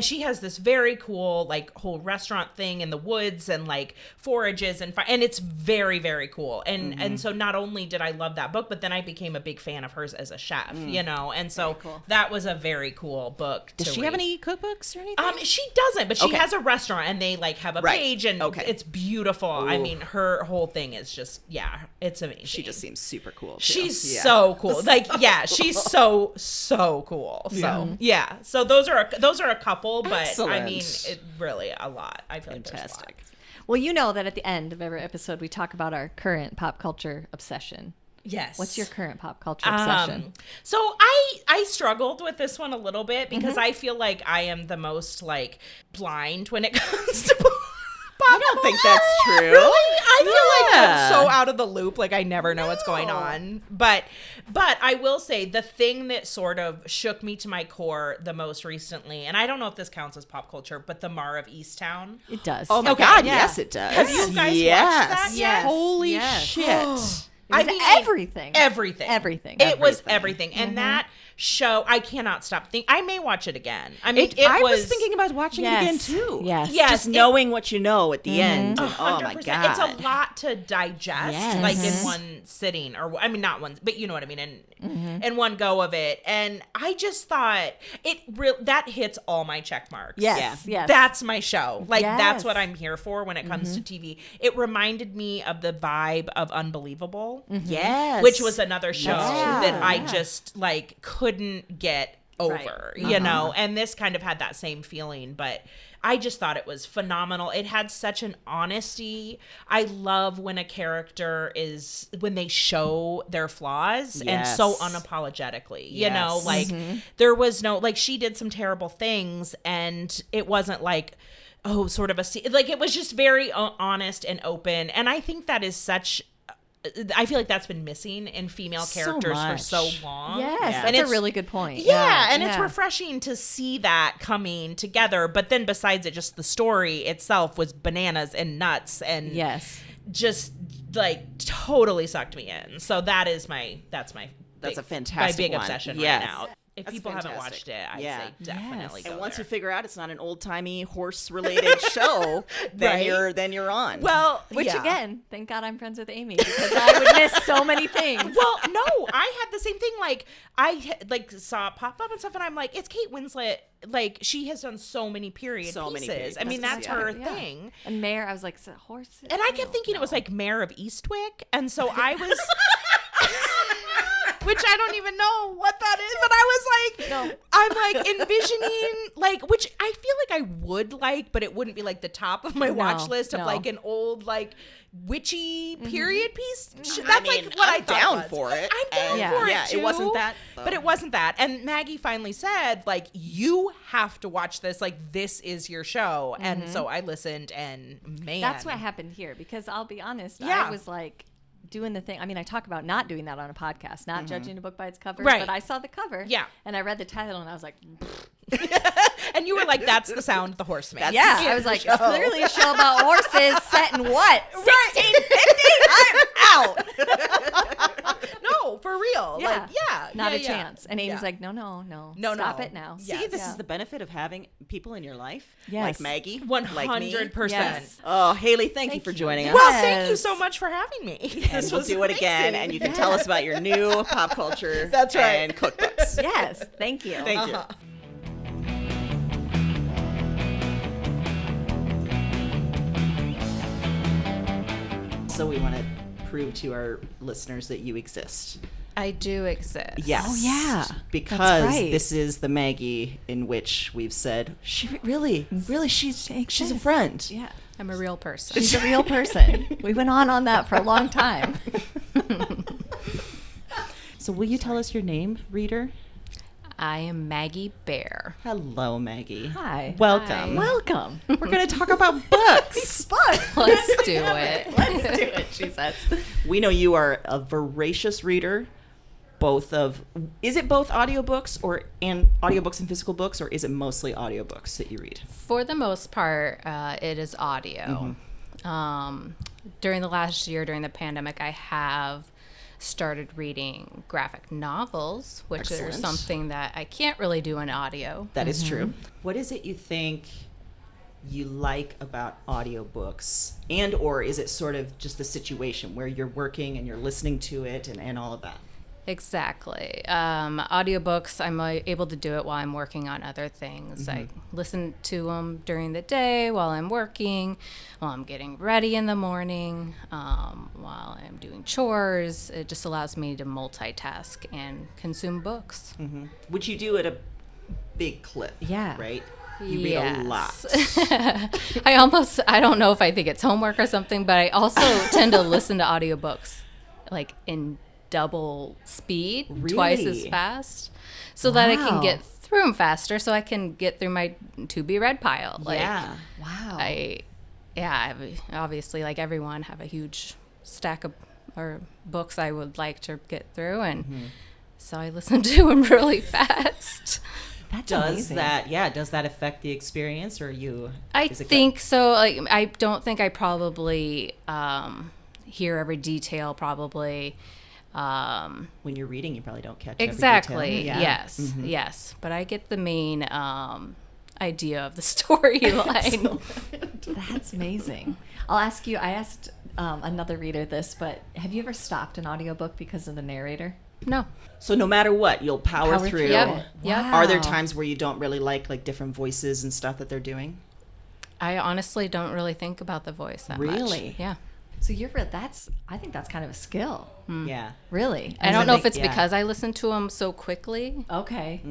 she has this very cool like whole restaurant thing in the woods and like foraging marriages and it's very, very cool. And so not only did I love that book, but then I became a big fan of hers as a chef, you know, and so that was a very cool book to Does she read. have any cookbooks or anything? She doesn't, but she Okay. has a restaurant and they like have a Right. page and Okay. it's beautiful. I Ooh. mean, her whole thing is just, it's amazing. She just seems super cool. Too. She's Yeah. so cool. Like, she's so cool. So so those are a couple, but I mean, Excellent. it really a lot. I feel like there's a lot. Fantastic. Well, you know that at the end of every episode, we talk about our current pop culture obsession. Yes. What's your current pop culture obsession? So I struggled with this one a little bit because I feel like I am the most like blind when it comes to pop. I don't think that's true. Really? I feel like Yeah. I'm so out of the loop. Like I never know what's going on. But I will say the thing that sort of shook me to my core the most recently, and I don't know if this counts as pop culture, but the Mar of Easttown. It does. Oh my Okay, God! yeah. Yes, it does. Have you guys watched yes. that yet? Holy Yes. shit! It was I mean, everything. Everything. Everything. It was everything. And that show, I cannot stop thinking. I may watch it again. I mean, I was thinking about watching it again Yes. too. Yes. Yes, Just it- knowing what you know at the end. and- oh 100%. my God! It's a lot to digest, Yes. like in one sitting, or I mean, not one, but you know what I mean, in one go of it. And I just thought that hits all my check marks. Yes. Yes. That's my show. Like that's Yes. what I'm here for when it comes to TV. It reminded me of the vibe of Unbelievable, Yes, which was another show That's true. that I Yeah. just like couldn't get over, you know, and this kind of had that same feeling, but I just thought it was phenomenal. It had such an honesty. I love when a character when they show their flaws and so Yes. unapologetically, you know, Yes. like there was no, like she did some terrible things and it wasn't like, oh, sort of like it was just very honest and open. And I think that is I feel like that's been missing in female So characters for much. so long. Yes. Yeah. That's And a it's- really good point. Yeah, and it's Yeah. refreshing to see that coming together. But then besides it, just the story itself was bananas and nuts and Yes. just like totally sucked me in. So that's a big fantastic one. obsession Yes. right now. If That's people haven't fantastic. watched it, I'd Yeah. say definitely Yes. go And once you there. figure out it's not an old timey horse related show, then Right? then you're on. Well, Which yeah. again, thank God I'm friends with Amy because I would miss so many things. Well, no, I had the same thing. Like like saw it pop up and stuff, and I'm like, it's Kate Winslet. Like she has done so many period So many pieces. period I mean, pieces, that's yeah. her Yeah. thing. And Mayor, I was like, horses. And I kept thinking it was like Mayor of Eastwick, and so I was. Which I don't even know what that is, but I was like, I'm like envisioning, like, which I feel like I would like, but it wouldn't be like the top of my watch list of no. like an old, like, witchy period piece. That's I mean, like what I'm I thought down it was. for it. I'm down And for yeah, it too. it wasn't that, But it wasn't that. And Maggie finally said, like, you have to watch this. Like, this is your show. And so I listened, and man, That's what happened here because I'll be honest, Yeah. I was like doing the thing. I mean, I talk about not doing that on a podcast, not judging a book by its cover, Right. but I saw the cover. Yeah. And I read the title and I was like, And you were like, that's the sound the horse makes. yeah. I was like, it's clearly a show about horses set in what? 1650? I'm out. No, for real. Yeah. Like, yeah. Not yeah, a yeah. chance. And Amy's Yeah. like, no. No, Stop no. it now. Yeah. See, this Yeah. is the benefit of having people in your life Yes. like Maggie, 100%. Yes. Oh, Haley, thank you Thank for you. joining us. Well, thank you Yes. so much for having me. And This we'll was do it again, amazing. and you can tell us about your new pop culture That's right. and cookbooks. Yes. Thank you. Thank you. So we want to prove to our listeners that you exist. I do exist. Yes. Oh, yeah. Because right. this is the Maggie in which we've said, really, she's a friend. Yeah. I'm a real person. She's a real person. We went on that for a long time. So will you tell us your name, reader? I am Maggie Bear. Hello, Maggie. Hi. Welcome. Welcome. We're going to talk about books. Let's do it. Let's do it, she says. We know you are a voracious reader, is it both audiobooks and audiobooks and physical books, or is it mostly audiobooks that you read? For the most part, it is audio. During the last year, during the pandemic, I have started reading graphic novels, which are Excellent. something that I can't really do in audio. That is true. What is it you think you like about audiobooks, and or is it sort of just the situation where you're working and you're listening to it and all of that? Exactly. Audiobooks, I'm able to do it while I'm working on other things. I listen to them during the day while I'm working, while I'm getting ready in the morning, while I'm doing chores. It just allows me to multitask and consume books. Which you do at a big clip, Yeah. right? You read a lot. I don't know if I think it's homework or something, but I also tend to listen to audiobooks like in double speed, twice as Really? fast, so that I can Wow. get through them faster, so I can get through my to be read pile. Like, Yeah. Wow. obviously, like everyone, have a huge stack of or books I would like to get through, and so I listen to them really fast. That's Does amazing. does that affect the experience, or you? I is it good? think so. Like, I don't think I probably hear every detail. Probably. When you're reading, you probably don't catch Exactly. every detail. Yes. Yes. But I get the main idea of the storyline. That's amazing. I'll ask you, I asked another reader this, but have you ever stopped an audiobook because of the narrator? No. So no matter what, you'll power Power through. through Yep. it. Yep. Are there Wow. times where you don't really like different voices and stuff that they're doing? I honestly don't really think about the voice that much. Really? Yeah. So I think that's kind of a skill. Yeah. Really? I don't know if they- it's yeah. because I listen to them so quickly Okay.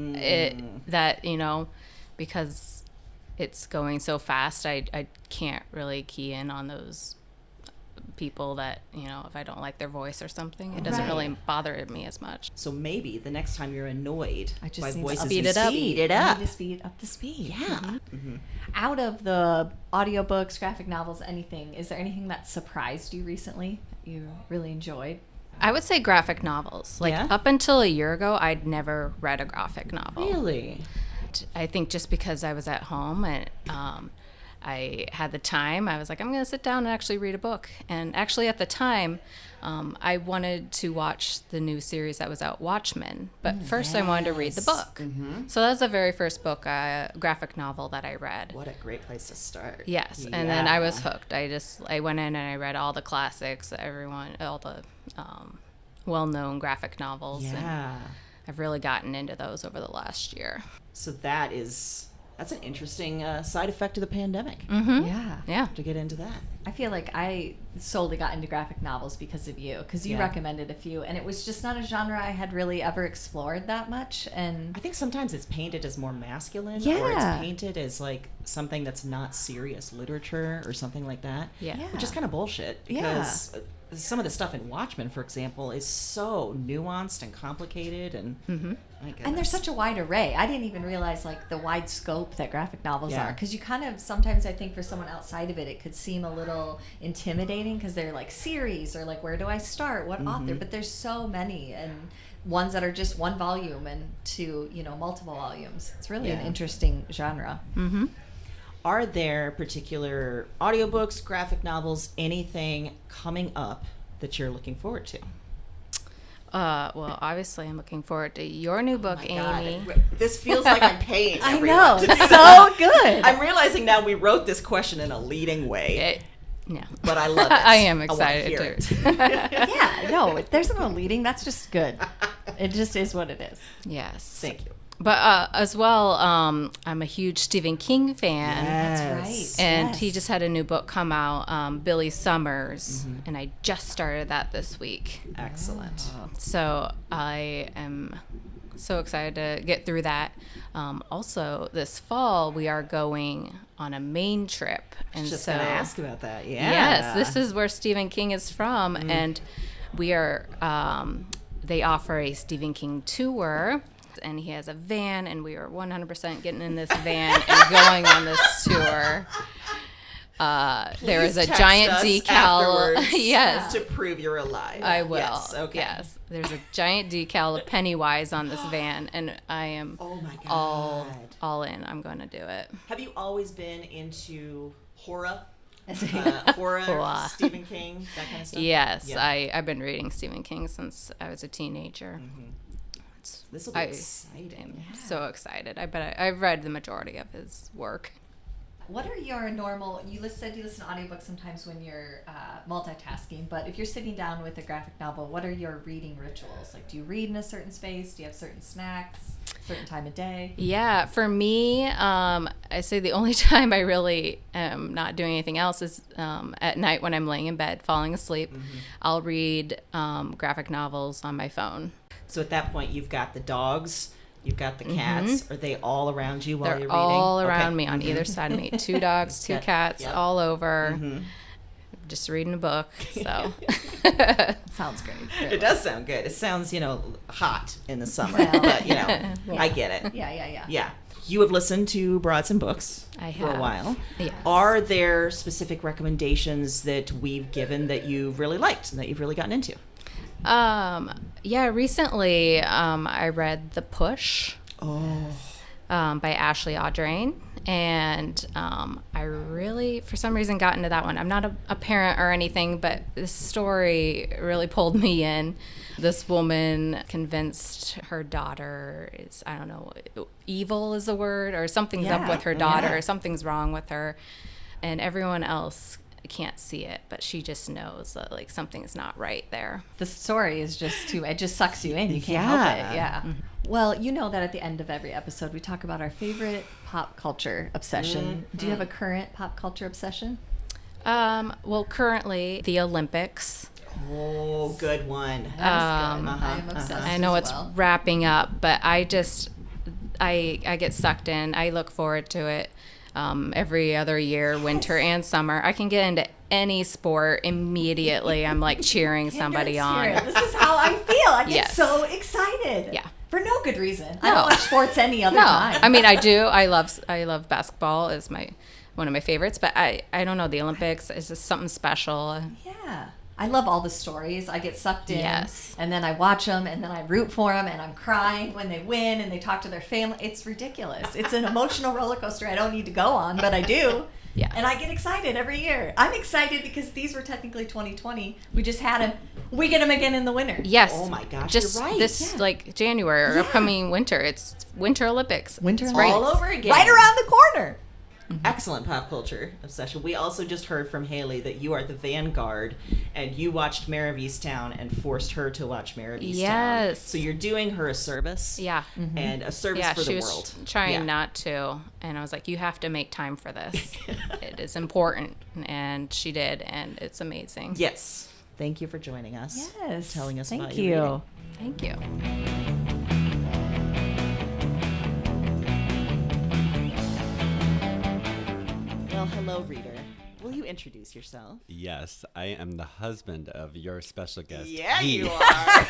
because it's going so fast, I can't really key in on those people that, if I don't like their voice or something, it doesn't Right. really bother me as much. So maybe the next time you're annoyed I just by need to voices, speed you it up. Speed it I up. need to speed up the speed. Yeah. Out of the audiobooks, graphic novels, anything, is there anything that surprised you recently that you really enjoyed? I would say graphic novels. Like, Yeah? up until a year ago, I'd never read a graphic novel. Really? I think just because I was at home and I had the time, I was like, I'm going to sit down and actually read a book. And actually, at the time, I wanted to watch the new series that was out, Watchmen. But first, I wanted to read the book. So that was the very first book, graphic novel that I read. What a great place to start. Yes, and then I was hooked. I went in and I read all the classics, all the well-known graphic novels. And Yeah. I've really gotten into those over the last year. So that's an interesting side effect of the pandemic. Yeah. Yeah. To get into that. I feel like I solely got into graphic novels because of you, because you Yeah. recommended a few, and it was just not a genre I had really ever explored that much. And I think sometimes it's painted as more masculine, or it's Yeah. painted as like something that's not serious literature or something like that. Yeah. Which is kind of bullshit, because some of the stuff in Watchmen, for example, is so nuanced and complicated, and my And there's goodness. such a wide array. I didn't even realize like the wide scope that graphic novels Yeah. are, because you kind of sometimes, I think, for someone outside of it, it could seem a little intimidating because they're like series, or like, where do I start, what author? But there's so many, and ones that are just one volume and to multiple volumes. It's really an Yeah. interesting genre. Are there particular audiobooks, graphic novels, anything coming up that you're looking forward to? Well, obviously, I'm looking forward to your new book, Amy. This feels like I'm paying I everyone. know, it's so good. I'm realizing now we wrote this question in a leading way, No. but I love it. I am wanna excited hear too. it. Yeah, no, there's no leading. That's just good. It just is what it is. Yes. Thank you. But as well, I'm a huge Stephen King fan. That's right. And Yes. he just had a new book come out, Billy Summers, and I just started that this week. Excellent. So I am so excited to get through that. Also, this fall we are going on a Maine trip, and Just so gonna ask about that. Yeah. yes, this is where Stephen King is from, and we are. They offer a Stephen King tour. And he has a van, and we are 100% getting in this van and going on this tour. There is a Text giant us decal. afterwards Yes, to prove you're alive. I will. Yes. Okay. Yes, there's a giant decal of Pennywise on this van, and I am Oh my god. all in. I'm going to do it. Have you always been into horror? Horror. Horror, Stephen King, that kind of stuff? Yes, Yeah. I've been reading Stephen King since I was a teenager. This will be I exciting. am so excited. I've read the majority of his work. What are your normal, said you listen to audiobooks sometimes when you're multitasking, but if you're sitting down with a graphic novel, what are your reading rituals? Like, do you read in a certain space? Do you have certain snacks, certain time of day? Yeah, for me, I say the only time I really am not doing anything else is at night when I'm laying in bed, falling asleep. I'll read graphic novels on my phone. So at that point, you've got the dogs, you've got the cats. Are they all around you while They're you're reading? all around Okay. me on either side of me. 2 dogs, 2 cats, Yep. all over. Just reading a book. So Sounds great. It does sound good. It sounds, hot in the summer, but I get it. Yeah. Yeah. You have listened to Broads and Books I for a have. while. Yes. Are there specific recommendations that we've given that you've really liked and that you've really gotten into? Yeah, recently I read The Push by Ashley Audrain, and I really, for some reason, got into that one. I'm not a parent or anything, but this story really pulled me in. This woman convinced her daughter is, I don't know, evil is the word, or something's up with her daughter, or something's wrong with her, and everyone else can't see it, but she just knows that like something's not right there. The story is just it just sucks you in. You can't help it. Yeah. Well, you know that at the end of every episode, we talk about our favorite pop culture obsession. Do you have a current pop culture obsession? Well, currently the Olympics. Oh, good one. That is good. I am obsessed. I know as it's well. wrapping up, but I get sucked in. I look forward to it every other year, winter and summer. I can get into any sport immediately. I'm like cheering somebody on. This is how I feel. I get Yes. so excited. Yeah. For no good reason. I No. don't watch sports any other No, time. I mean I do. I love basketball is one of my favorites, but I don't know, the Olympics is just something special. Yeah. I love all the stories. I get sucked in. Yes. And then I watch them and then I root for them and I'm crying when they win and they talk to their family. It's ridiculous. It's an emotional roller coaster I don't need to go on, but I do. Yeah. And I get excited every year. I'm excited because these were technically 2020. We just had them. We get them again in the winter. Yes. Oh my gosh, Just you're right. this like January or upcoming winter. It's Winter Olympics. Winter It's Olympics. All over again. Right around the corner. Excellent pop culture obsession. We also just heard from Haley that you are the vanguard and you watched Mare of Easttown and forced her to watch Mare of Easttown. Yes. So you're doing her a service. Yeah. And a service Yeah, for she the was world. trying Yeah. not to, and I was like, you have to make time for this. It is important, and she did, and it's amazing. Yes. Thank you for joining us. Yes. Telling us Thank about you. your reading. Thank you. Well, hello, reader. Will you introduce yourself? Yes, I am the husband of your special guest. Yeah, Heath. you are.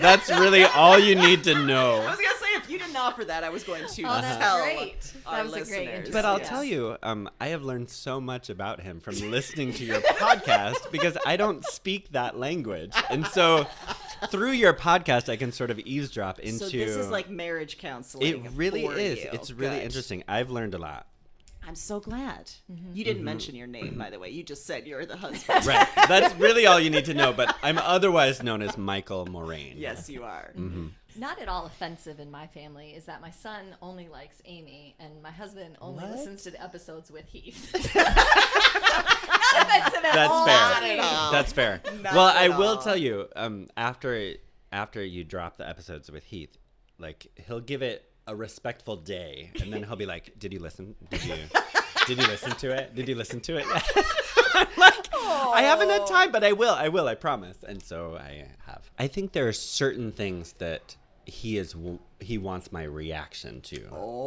That's really all you need to know. I was going to say, if you didn't offer that, I was going to Oh, that's tell great. our That was a great listeners. introduction. But I'll Yes. tell you, I have learned so much about him from listening to your podcast because I don't speak that language. And so through your podcast, I can sort of eavesdrop into... So this is like marriage counseling. It really for is. you. It's really Good. interesting. I've learned a lot. I'm so glad. You didn't mention your name, by the way. You just said you're the husband. Right. That's really all you need to know. But I'm otherwise known as Michael Moraine. Yes, you are. Not at all offensive in my family is that my son only likes Amy and my husband only listens to the episodes with Heath. Not offensive at That's all. fair. Not at all. That's fair. Not Well, at I will all. tell you, after you drop the episodes with Heath, like he'll give it a respectful day, and then he'll be like, "Did you listen? Did you listen to it? Did you listen to it?" I'm like, I haven't had time, but I will. I promise. And so I have. I think there are certain things that he wants my reaction to,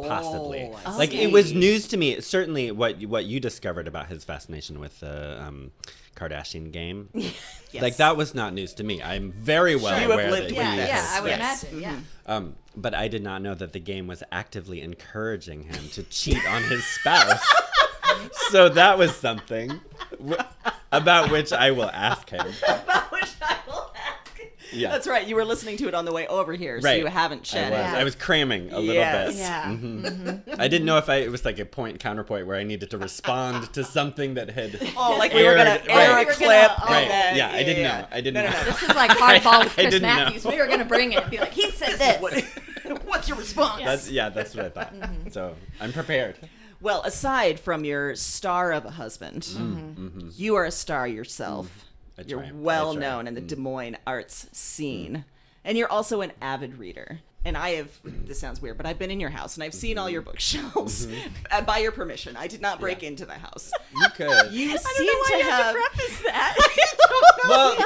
possibly. I Like see. it was news to me. Certainly, what you discovered about his fascination with the Kardashian game, like that was not news to me. I'm very well You have aware lived that with he that. Yeah, I would yes. imagine. Yeah. But I did not know that the game was actively encouraging him to cheat on his spouse. So that was something about which I will ask him. About which I will ask. Yeah. That's right. You were listening to it on the way over here, so Right. you haven't shed it. I was cramming a little Yes. bit. Yeah. I didn't know if it was like a counterpoint where I needed to respond to something that had Oh, like we were going aired- to air right. a clip. Right. and Yeah, I didn't yeah. know. I didn't know. This is like hardball with I Chris didn't know. Matthews. We were going to bring it and be like, he said this. What's your response? That's what I thought. So I'm prepared. Well, aside from your star of a husband, you are a star yourself. I You're try. well I try. known in the Des Moines arts scene. And you're also an avid reader. And this sounds weird, but I've been in your house and I've seen all your bookshelves by your permission. I did not break into the house. You could. You seem to have. preface that. Well,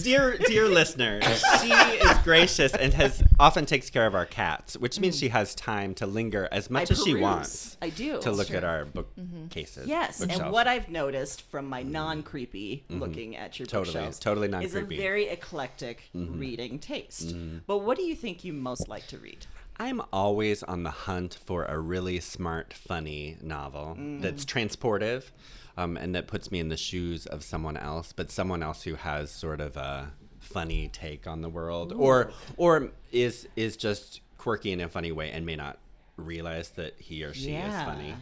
dear listener, she is gracious and often takes care of our cats, which means she has time to linger as much as she peruse. wants I do. to look at our bookcases. Yes, and bookshelves. what I've noticed from my non-creepy looking at your bookshelves totally is a non-creepy. very eclectic reading taste. But what do you think you most like to read? I'm always on the hunt for a really smart, funny novel that's transportive and that puts me in the shoes of someone else, but someone else who has sort of a funny take on the world or is just quirky in a funny way and may not realize that he or she is funny.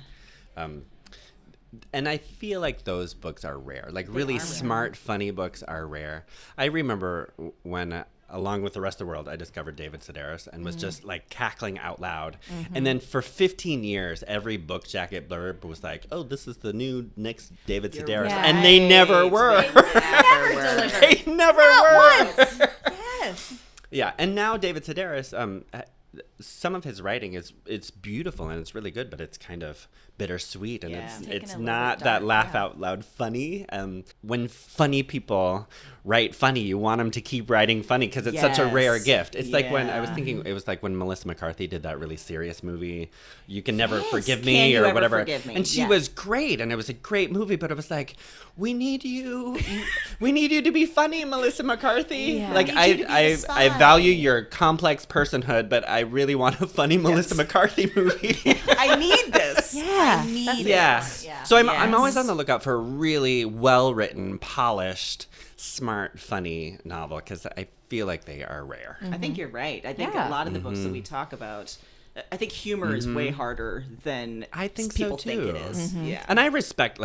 And I feel like those books are rare. Like really smart, funny books are rare. I remember when along with the rest of the world, I discovered David Sedaris and was just like cackling out loud. And then for 15 years, every book jacket blurb was like, "Oh, this is the new next David Sedaris," and they never were. They never were. Yes. Yeah, and now David Sedaris, some of his writing it's beautiful and it's really good, but it's kind of bittersweet and Yeah. Taken it's a little not bit that dark, laugh yeah. out loud funny. When funny people write funny, you want them to keep writing funny because it's such a rare Yes. gift. It's like when I was Yeah. thinking, it was like when Melissa McCarthy did that really serious movie, You Can Never Yes, Forgive Can Me You or Ever whatever. Forgive Me? And she Yeah. was great and it was a great movie, but it was like, we need you to be funny, Melissa McCarthy. Yeah. Like We need you to be the I spy. value your complex personhood, but I really want a funny Melissa McCarthy movie. I need this. Yeah, I need that's it. Yeah. Yeah. So I'm always Yes. on the lookout for a really well-written, polished, smart, funny novel because I feel like they are rare. I think you're right. I think Yeah. a lot of the books that we talk about, I think humor is way harder than I think so, people think it too. is. Yeah. And I respect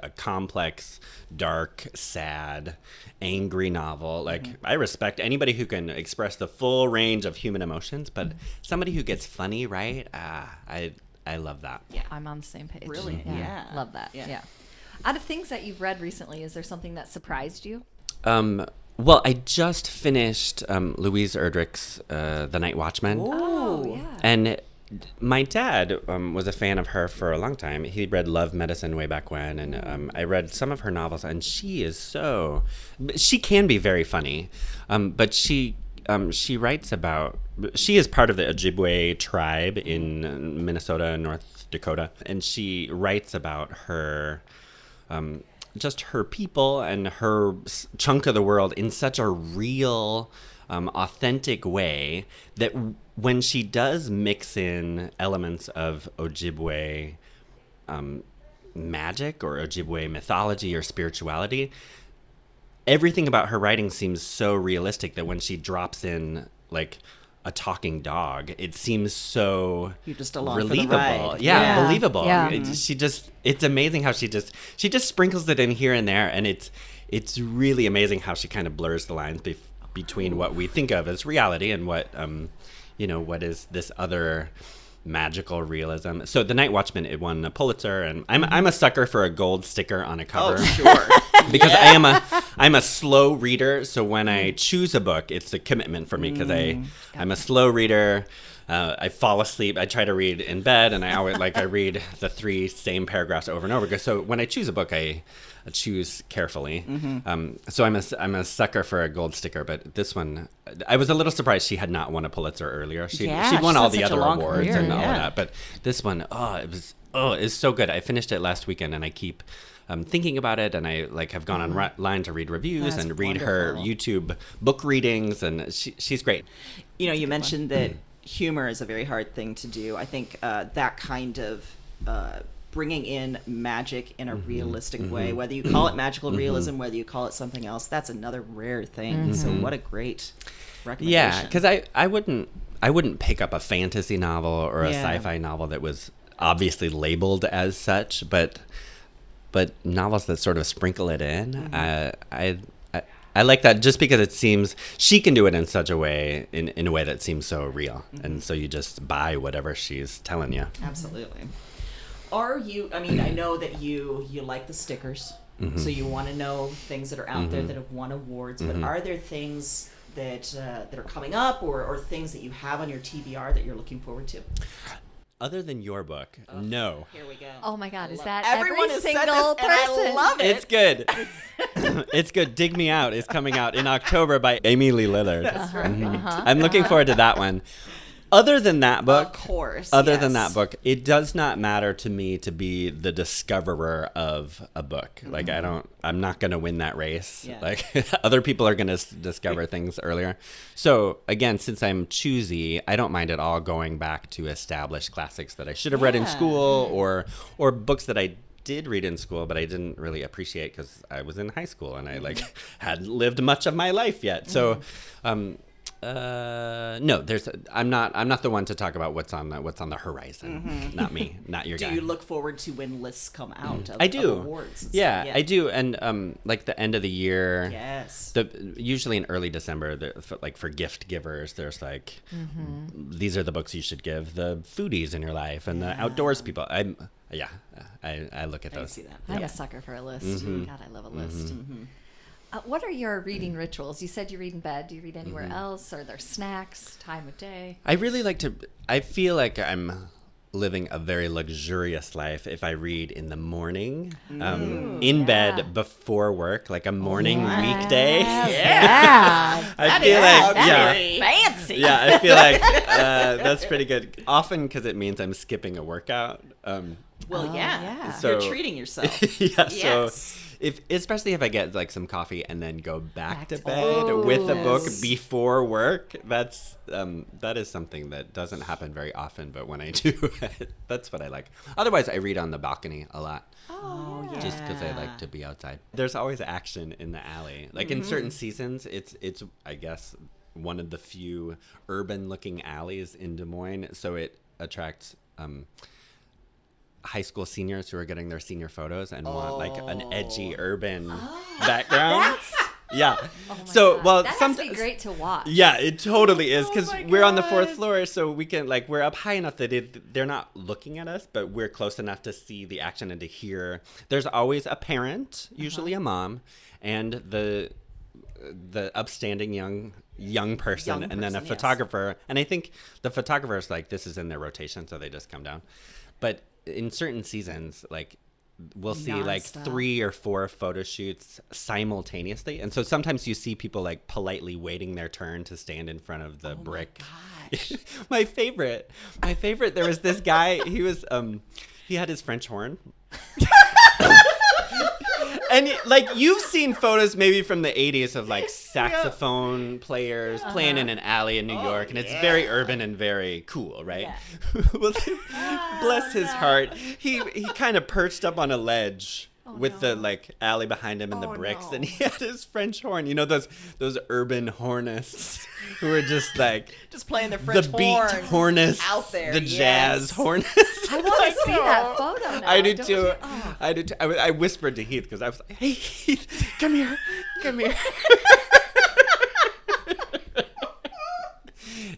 a complex, dark, sad, angry novel. Like I respect anybody who can express the full range of human emotions, but somebody who gets funny, right? I love that. Yeah, I'm on the same page. Really? Yeah. Love that. Yeah. Yeah. Out of things that you've read recently, is there something that surprised you? Well, I just finished Louise Erdrich's The Night Watchman. Oh, yeah. And my dad was a fan of her for a long time. He read Love Medicine way back when, and I read some of her novels, and she can be very funny, but she writes about, she is part of the Ojibwe tribe in Minnesota and North Dakota, and she writes about her just her people and her chunk of the world in such a real, authentic way that when she does mix in elements of Ojibwe magic or Ojibwe mythology or spirituality, everything about her writing seems so realistic that when she drops in like a talking dog, it seems so You're just along for the believable. ride. Yeah. Believable. Yeah. It's amazing how she just sprinkles it in here and there, and it's really amazing how she kind of blurs the lines between what we think of as reality and what what is this other magical realism. So The Night Watchman, it won a Pulitzer, and I'm a sucker for a gold sticker on a cover. Oh, sure. Because I'm a slow reader, so when I choose a book, it's a commitment for me because I'm a slow reader. I fall asleep. I try to read in bed, and I always I read the 3 same paragraphs over and over. So when I choose a book, I choose carefully. So I'm a sucker for a gold sticker, but this one, I was a little surprised she had not won a Pulitzer earlier. She'd won she's all had the such a other long awards career, and all of yeah. that, but this one, it's so good. I finished it last weekend, and I keep thinking about it, and I have gone online to read reviews That's and read her wonderful. YouTube book readings, and she's great. You mentioned that humor is a very hard thing to do. I think that kind of bringing in magic in a realistic way, whether you call it magical realism, whether you call it something else, that's another rare thing. So what a great recommendation. Yeah, because I wouldn't pick up a fantasy novel or a Yeah. sci-fi novel that was obviously labeled as such, but novels that sort of sprinkle it in, I like that just because it seems she can do it in such a way, in a way that seems so real, and so you just buy whatever she's telling you. Absolutely. are you? I mean, I know that you like the stickers, so you want to know things that are out there that have won awards. But are there things that are coming up, or things that you have on your TBR that you're looking forward to? Other than your book, no. Here we go. Oh my God, is that Everyone every has said single this, and I person? love it. It's good. It's good. Dig Me Out is coming out in October by Amy Lee Lillard. That's right. I'm looking forward to that one. Other than that book, Of course. other than that book, it does not matter to me to be the discoverer of a book. Like I'm not going to win that race. Yeah. Like other people are going to discover things earlier. So again, since I'm choosy, I don't mind at all going back to established classics that I should have read in school or books that I did read in school, but I didn't really appreciate because I was in high school and I hadn't lived much of my life yet. So, no, I'm not the one to talk about what's on the horizon. Not me, not your Do guy. you look forward to when lists come out of, I do. of awards? And Yeah, stuff? I do. And like the end of the year, Yes. usually in early December, like for gift givers, there's like these are the books you should give the foodies in your life and the outdoors people. I look at I those. see that. I'm a sucker for a list. God, I love a list. What are your reading rituals? You said you read in bed. Do you read anywhere else? Are there snacks? Time of day? I really like to. I feel like I'm living a very luxurious life if I read in the morning, in bed before work, like a morning weekday. Yeah. I feel like Fancy. yeah, I feel like that's pretty good. Often because it means I'm skipping a workout. Well, yeah. yeah. So- You're treating yourself. Yeah, Yes. so especially if I get like some coffee and then go back to bed with a book before work, that is something that doesn't happen very often, but when I do, that's what I like. Otherwise, I read on the balcony a lot. Oh, yeah. Just because I like to be outside. There's always action in the alley. Like in certain seasons, it's I guess one of the few urban-looking alleys in Des Moines, so it attracts high school seniors who are getting their senior photos and want like an edgy urban background. Yeah. So well, that has to be great to watch. yeah, it totally is because we're on the 4th floor, so we can like we're up high enough that they're not looking at us, but we're close enough to see the action and to hear. There's always a parent, usually a mom, and the upstanding young person, and then a photographer. And I think the photographer's like this is in their rotation, so they just come down. But in certain seasons, like we'll see like 3 or 4 photo shoots simultaneously, and so sometimes you see people like politely waiting their turn to stand in front of the brick. My favorite. There was this guy. He was he had his French horn. And like you've seen photos maybe from the 80s of like saxophone players playing in an alley in New York, and it's very urban and very cool, right? Well, bless his heart, he kind of perched up on a ledge with the like alley behind him and the bricks, and he had his French horn. You know those urban hornists who are just like Just playing the French the beat horn hornists, out there. the jazz hornists. I want to see that photo now. I do don't too. you? Oh. I do too. I whispered to Heath because I was like, "Hey, Heath, come here."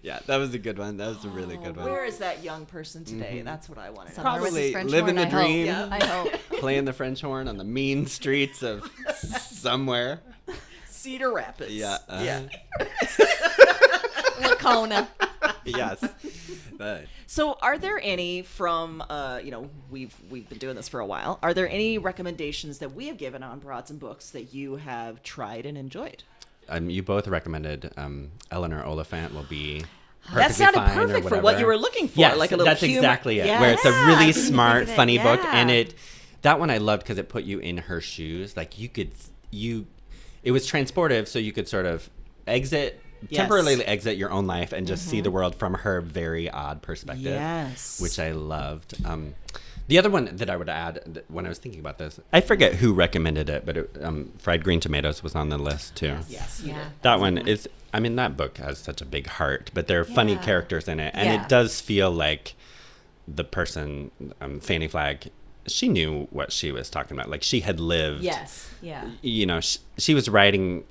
Yeah, that was a good one. That was a really good one. Where is that young person today? That's what I want to know. Somewhere with his Probably French living horn, the I hope. dream. Yeah, I hope. Playing the French horn on the mean streets of somewhere. Cedar Rapids. Yeah. Lacona. Yes. But So, are there any from we've been doing this for a while? Are there any recommendations that we have given on Broads and Books that you have tried and enjoyed? you both recommended Eleanor Oliphant will be perfectly That sounded fine or perfect for what whatever. you were looking for. Yes, like a little that's humor. exactly it. Yeah. Where it's a really I didn't smart, think of it, funny book, yeah. and that one I loved because it put you in her shoes. Like it was transportive, so you could sort of temporarily exit your own life and just see the world from her very odd perspective. Yes. Which I loved. The other one that I would add when I was thinking about this, I forget who recommended it, but Fried Green Tomatoes was on the list too. Yes. Yeah. That one is, I mean, that book has such a big heart, but there are funny characters in it. And Yeah. it does feel like the person, Fanny Flagg, she knew what she was talking about. Like she had lived, Yes. Yeah. you know, she was writing,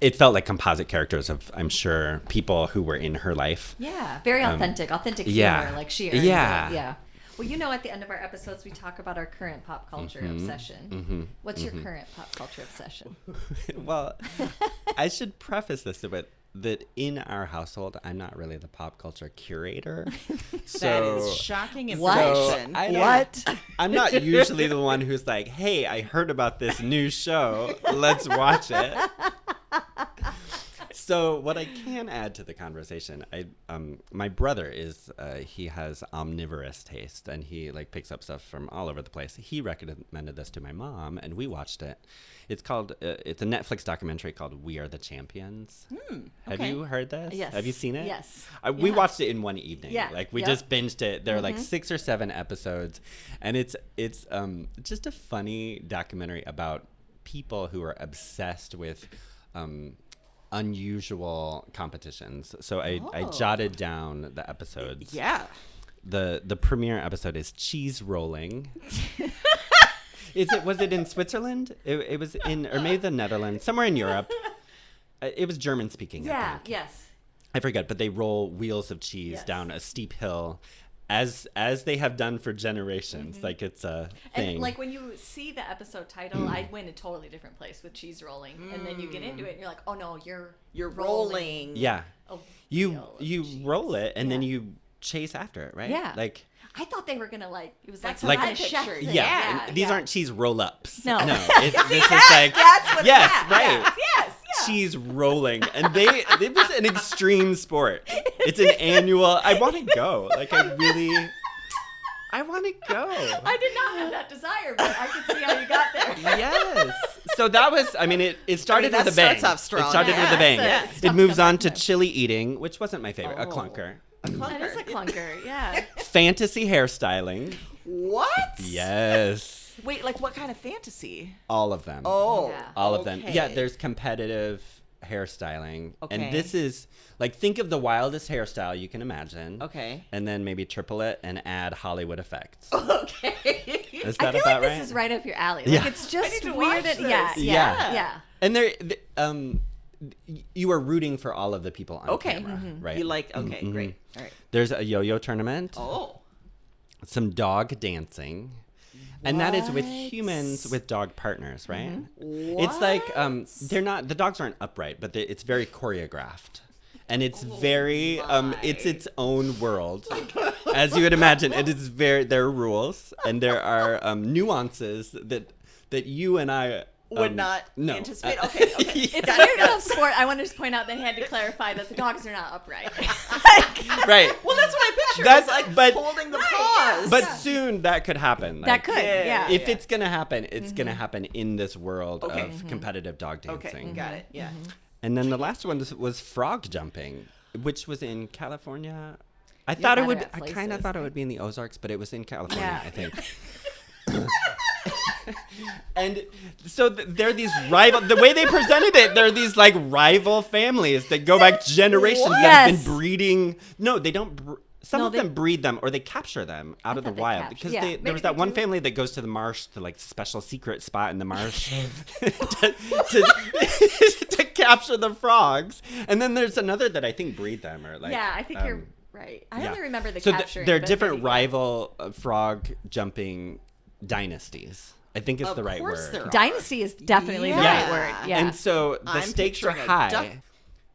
it felt like composite characters of, I'm sure, people who were in her life. Yeah. Very authentic. Authentic humor. yeah. Like she earned Yeah. it. Yeah. Well, you know, at the end of our episodes, we talk about our current pop culture obsession. What's your current pop culture obsession? Well, I should preface this with that in our household, I'm not really the pop culture curator. That is shocking What? information. I'm not usually the one who's like, hey, I heard about this new show. Let's watch it. So what I can add to the conversation, my brother is he has omnivorous taste, and he like picks up stuff from all over the place. He recommended this to my mom, and we watched it. It's called it's a Netflix documentary called We Are the Champions. Have you heard this? Yes. Have you seen it? Yes. We watched it in one evening. Yeah. Like we just binged it. There are like 6 or 7 episodes, and it's just a funny documentary about people who are obsessed with unusual competitions. So I jotted down the episodes. Yeah. The premiere episode is cheese rolling. Was it in Switzerland? It was in, or maybe the Netherlands, somewhere in Europe. It was German speaking. I think. Yes. I forget, but they roll wheels of cheese down a steep hill, as they have done for generations. Like it's a thing. And like when you see the episode title, I went a totally different place with cheese rolling, and then you get into it, and you're like, oh no, you're rolling. Yeah. a You wheel of you cheese. roll it and then Yeah. you chase after it, right? Yeah. Like I thought they were gonna like it was like That's some what kind I of chef pictured. thing. yeah. And these yeah. aren't cheese roll-ups. No. This is like That's what yes, right. Yes. Cheese rolling, and it was an extreme sport. It's an annual. I want to go. Like I want to go. I did not have that desire, but I could see how you got there. Yes. So that was. I mean, it started that with a bang. starts off strong. It started Yeah, with a bang. that's It tough moves to on to come back chili eating, which wasn't my favorite. A Oh. clunker. That is a clunker, yeah. Fantasy hairstyling. What? Yes. Wait, like what kind of fantasy? All of them. Oh. Yeah. All of them. Yeah, okay. there's competitive hairstyling. Okay. And this is, like, think of the wildest hairstyle you can imagine. Okay. And then maybe triple it and add Hollywood effects. Okay. Is I that feel about like right? this is right up your alley. Yeah. Like it's just need to weird. watch Yeah, this. yeah, Yeah. yeah. And you are rooting for all of the people on Okay. camera, right? You like, okay, great. All right. There's a yo-yo tournament, Oh. some dog dancing. And that is with humans with dog partners, right? It's like the dogs aren't upright, but it's very choreographed. And it's very it's its own world. As you would imagine, there are rules and there are nuances that you and I Would not no. anticipate. Okay. It's a weird enough sport. I wanted to point out that he had to clarify that the dogs are not upright. Right. Well, that's what I pictured. That's- It's like but- holding the paws. But soon that could happen. That could, yeah. If it's gonna happen, it's gonna happen in this world Okay. of competitive dog dancing. Okay, got it. Yeah. And then the last one was frog jumping, which was in California. I thought it better would. at I kind of places. thought it would be in the Ozarks, but it was in California, Yeah. I think. And so there are these rival. The way they presented it, there are these like rival families that go back generations that have Yes. been breeding. No, they don't. Some No, of them breed them, or they capture them out of the thought they wild. captured- Because yeah, there maybe was that they one do. family that goes to the marsh, to like special secret spot in the marsh, to capture the frogs. And then there's another that I think breed them, or like yeah, I think you're right. I yeah. only remember the so capturing. there are but different maybe- rival frog jumping dynasties. I think is Of the right course word. there are. Dynasty is definitely the Yeah. right word. Yeah. And so the I'm stakes are picturing a high. duck.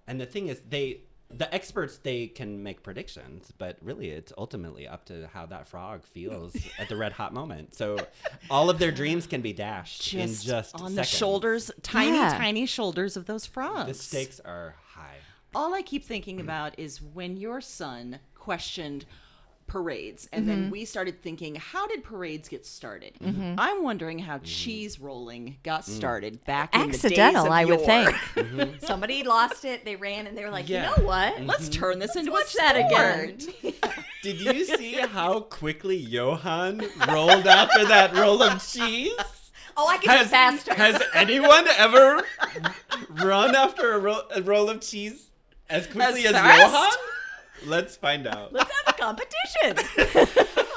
And the thing is, the experts, they can make predictions, but really it's ultimately up to how that frog feels at the red hot moment. So all of their dreams can be dashed in just on the seconds. shoulders, tiny, Yeah. tiny shoulders of those frogs. The stakes are high. All I keep thinking about is when your son questioned parades, and then we started thinking, how did parades get started? I'm wondering how cheese rolling got started back in the days Accidental, of I would yore. think. Somebody lost it. They ran, and they were like, Yeah. you know what? Let's turn this into Watch a that sport. again. Did you see how quickly Johann rolled after that roll of cheese? Oh, I can do faster. Has anyone ever run after a roll of cheese as quickly as fast? Johann? Let's find out. Let's have a competition.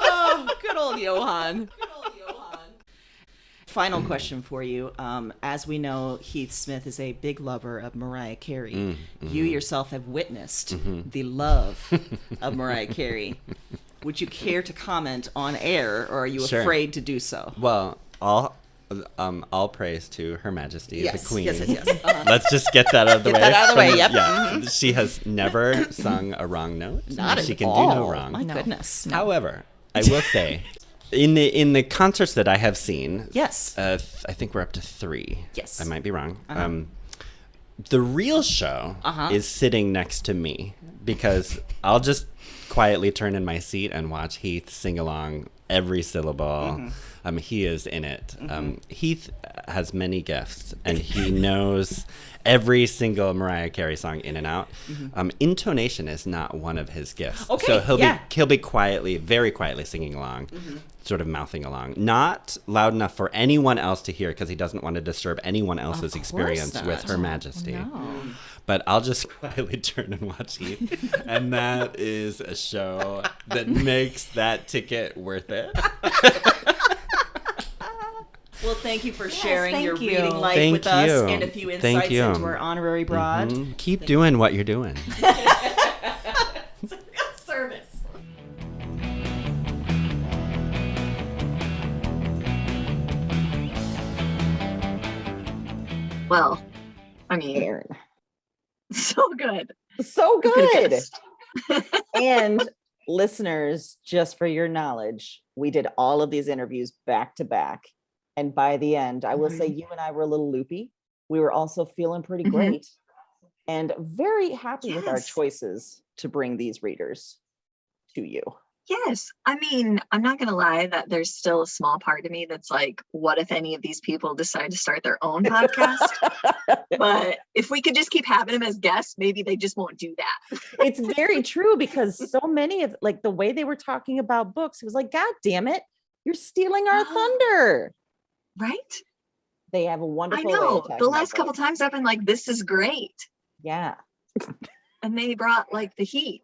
Oh, good old Johann. Final question for you. As we know, Heath Smith is a big lover of Mariah Carey. You yourself have witnessed the love of Mariah Carey. would you care to comment on air, or are you Sure. afraid to do so? Well, all praise to Her Majesty, the Queen. Yes. Uh-huh. Let's just get that out of the way. that out of the way, yep. Yeah, she has never sung a wrong note. Not she at can all. do no wrong. My goodness. However, I will say, in the concerts that I have seen, Yes. I think we're up to 3. Yes. I might be wrong. The real show is sitting next to me, because I'll just quietly turn in my seat and watch Heath sing along every syllable. He is in it. Heath has many gifts, and he knows every single Mariah Carey song in and out. Intonation is not one of his gifts. Okay, So he'll yeah. be quietly, very quietly singing along, sort of mouthing along. Not loud enough for anyone else to hear, because he doesn't want to disturb anyone else's experience with not. Her Majesty. No. But I'll just quietly turn and watch Heath. And that is a show that makes that ticket worth it. Well, thank you for sharing thank your you. reading life Thank with us you. and a few Thank insights you. into our honorary broad. Keep doing what you're doing. Service. Well, I mean, Aaron. so good. So good. guest. And listeners, just for your knowledge, we did all of these interviews back to back. And by the end, I will say you and I were a little loopy. We were also feeling pretty great and very happy with our Yes. choices to bring these readers to you. Yes. I mean, I'm not going to lie that there's still a small part of me that's like, what if any of these people decide to start their own podcast? But if we could just keep having them as guests, maybe they just won't do that. It's very true, because so many of, like, the way they were talking about books, it was like, God damn it, you're stealing our thunder. Right? They have a I wonderful way know. of talking The about last couple books. times I've been like, this is great. Yeah. And they brought like the heat.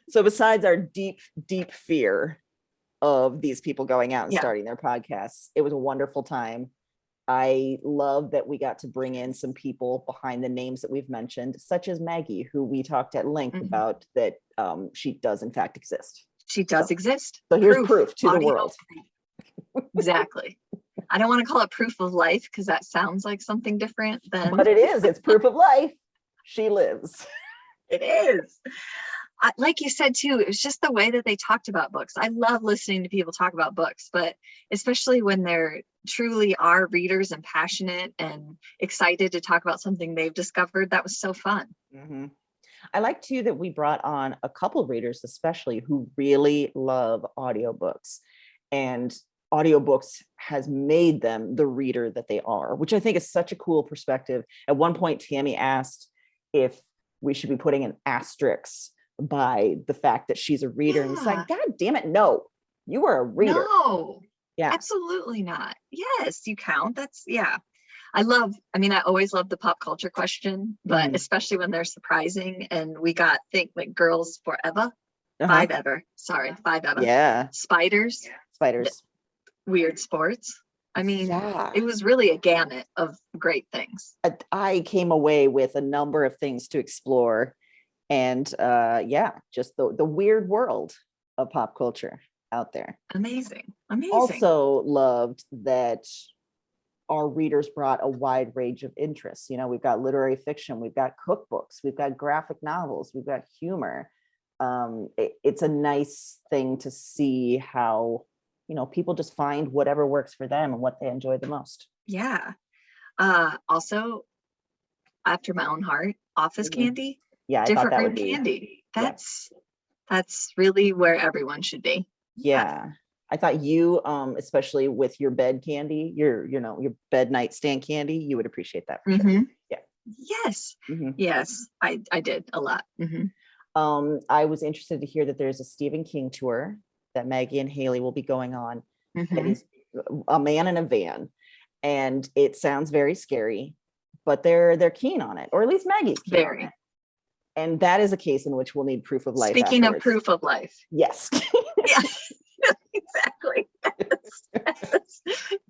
So besides our deep, deep fear of these people going out and Yeah. starting their podcasts, it was a wonderful time. I love that we got to bring in some people behind the names that we've mentioned, such as Maggie, who we talked at length about, that she does in fact exist. She does So- exist. So here's proof to the Audio world. proof. Exactly. I don't want to call it proof of life, because that sounds like something different than But it is. It's proof of life. She lives. it is. Like you said too, it was just the way that they talked about books. I love listening to people talk about books, but especially when they're truly are readers and passionate and excited to talk about something they've discovered. That was so fun. I like too that we brought on a couple readers, especially, who really love audiobooks, and audiobooks has made them the reader that they are, which I think is such a cool perspective. At one point, Tammi asked if we should be putting an asterisk by the fact that she's a reader. And it's like, God damn it, no, you are a reader. No, Yeah. absolutely not. Yes, you count. That's, yeah. I always love the pop culture question, but especially when they're surprising. And we got, like Girls Forever, Five Ever. Yeah. Spiders, Weird Sports. I mean, Yeah. it was really a gamut of great things. I came away with a number of things to explore, and just the weird world of pop culture out there. Amazing. Also loved that our readers brought a wide range of interests. You know, we've got literary fiction, we've got cookbooks, we've got graphic novels, we've got humor. It's a nice thing to see how, people just find whatever works for them and what they enjoy the most. Yeah. Also, after my own heart, Office Candy. Yeah, I Different thought that room would be. candy. That's really where everyone should be. Yeah. I thought you, especially with your bed candy, your bed nightstand candy, you would appreciate that for sure. Yeah. Yes. Mhm. Yes. I did a lot. I was interested to hear that there's a Stephen King tour that Maggie and Haley will be going on. That is a man in a van, and it sounds very scary, but they're keen on it, or at least Maggie's keen on it. And that is a case in which we'll need proof of life. Speaking afterwards. of proof of life. Yes. Yeah. Exactly. Yes.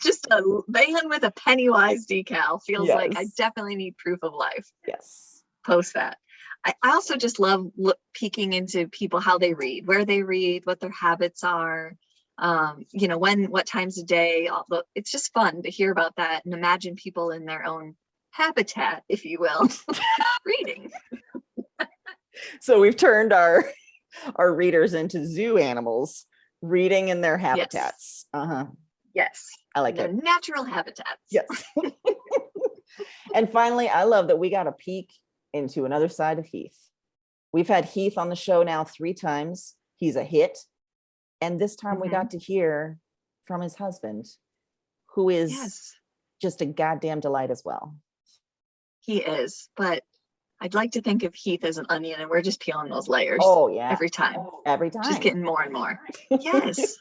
Just a van with a Pennywise decal feels like I Yes. definitely need proof of life. Yes. Post that. I also just love peeking into people, how they read, where they read, what their habits are, what times of day. It's just fun to hear about that and imagine people in their own habitat, if you will, reading. So we've turned our readers into zoo animals, reading in their habitats. Yes. I like their it. Natural habitats. Yes. And finally, I love that we got a peek into another side of Heath. We've had Heath on the show now 3 times. He's a hit. And this time we got to hear from his husband, who is just a goddamn delight as well. He is, but I'd like to think of Heath as an onion and we're just peeling those layers. Oh yeah. Every time. Every time. Just getting more and more. Yes.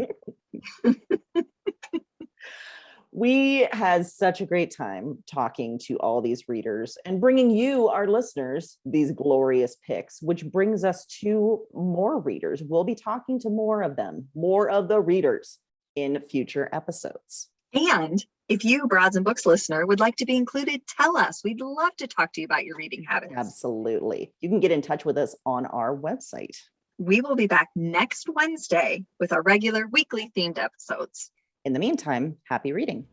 We had such a great time talking to all these readers and bringing you, our listeners, these glorious picks, which brings us to more readers. We'll be talking to more of them, more of the readers in future episodes. And if you, Broads and Books listener, would like to be included, tell us. We'd love to talk to you about your reading habits. Absolutely. You can get in touch with us on our website. We will be back next Wednesday with our regular weekly themed episodes. In the meantime, happy reading.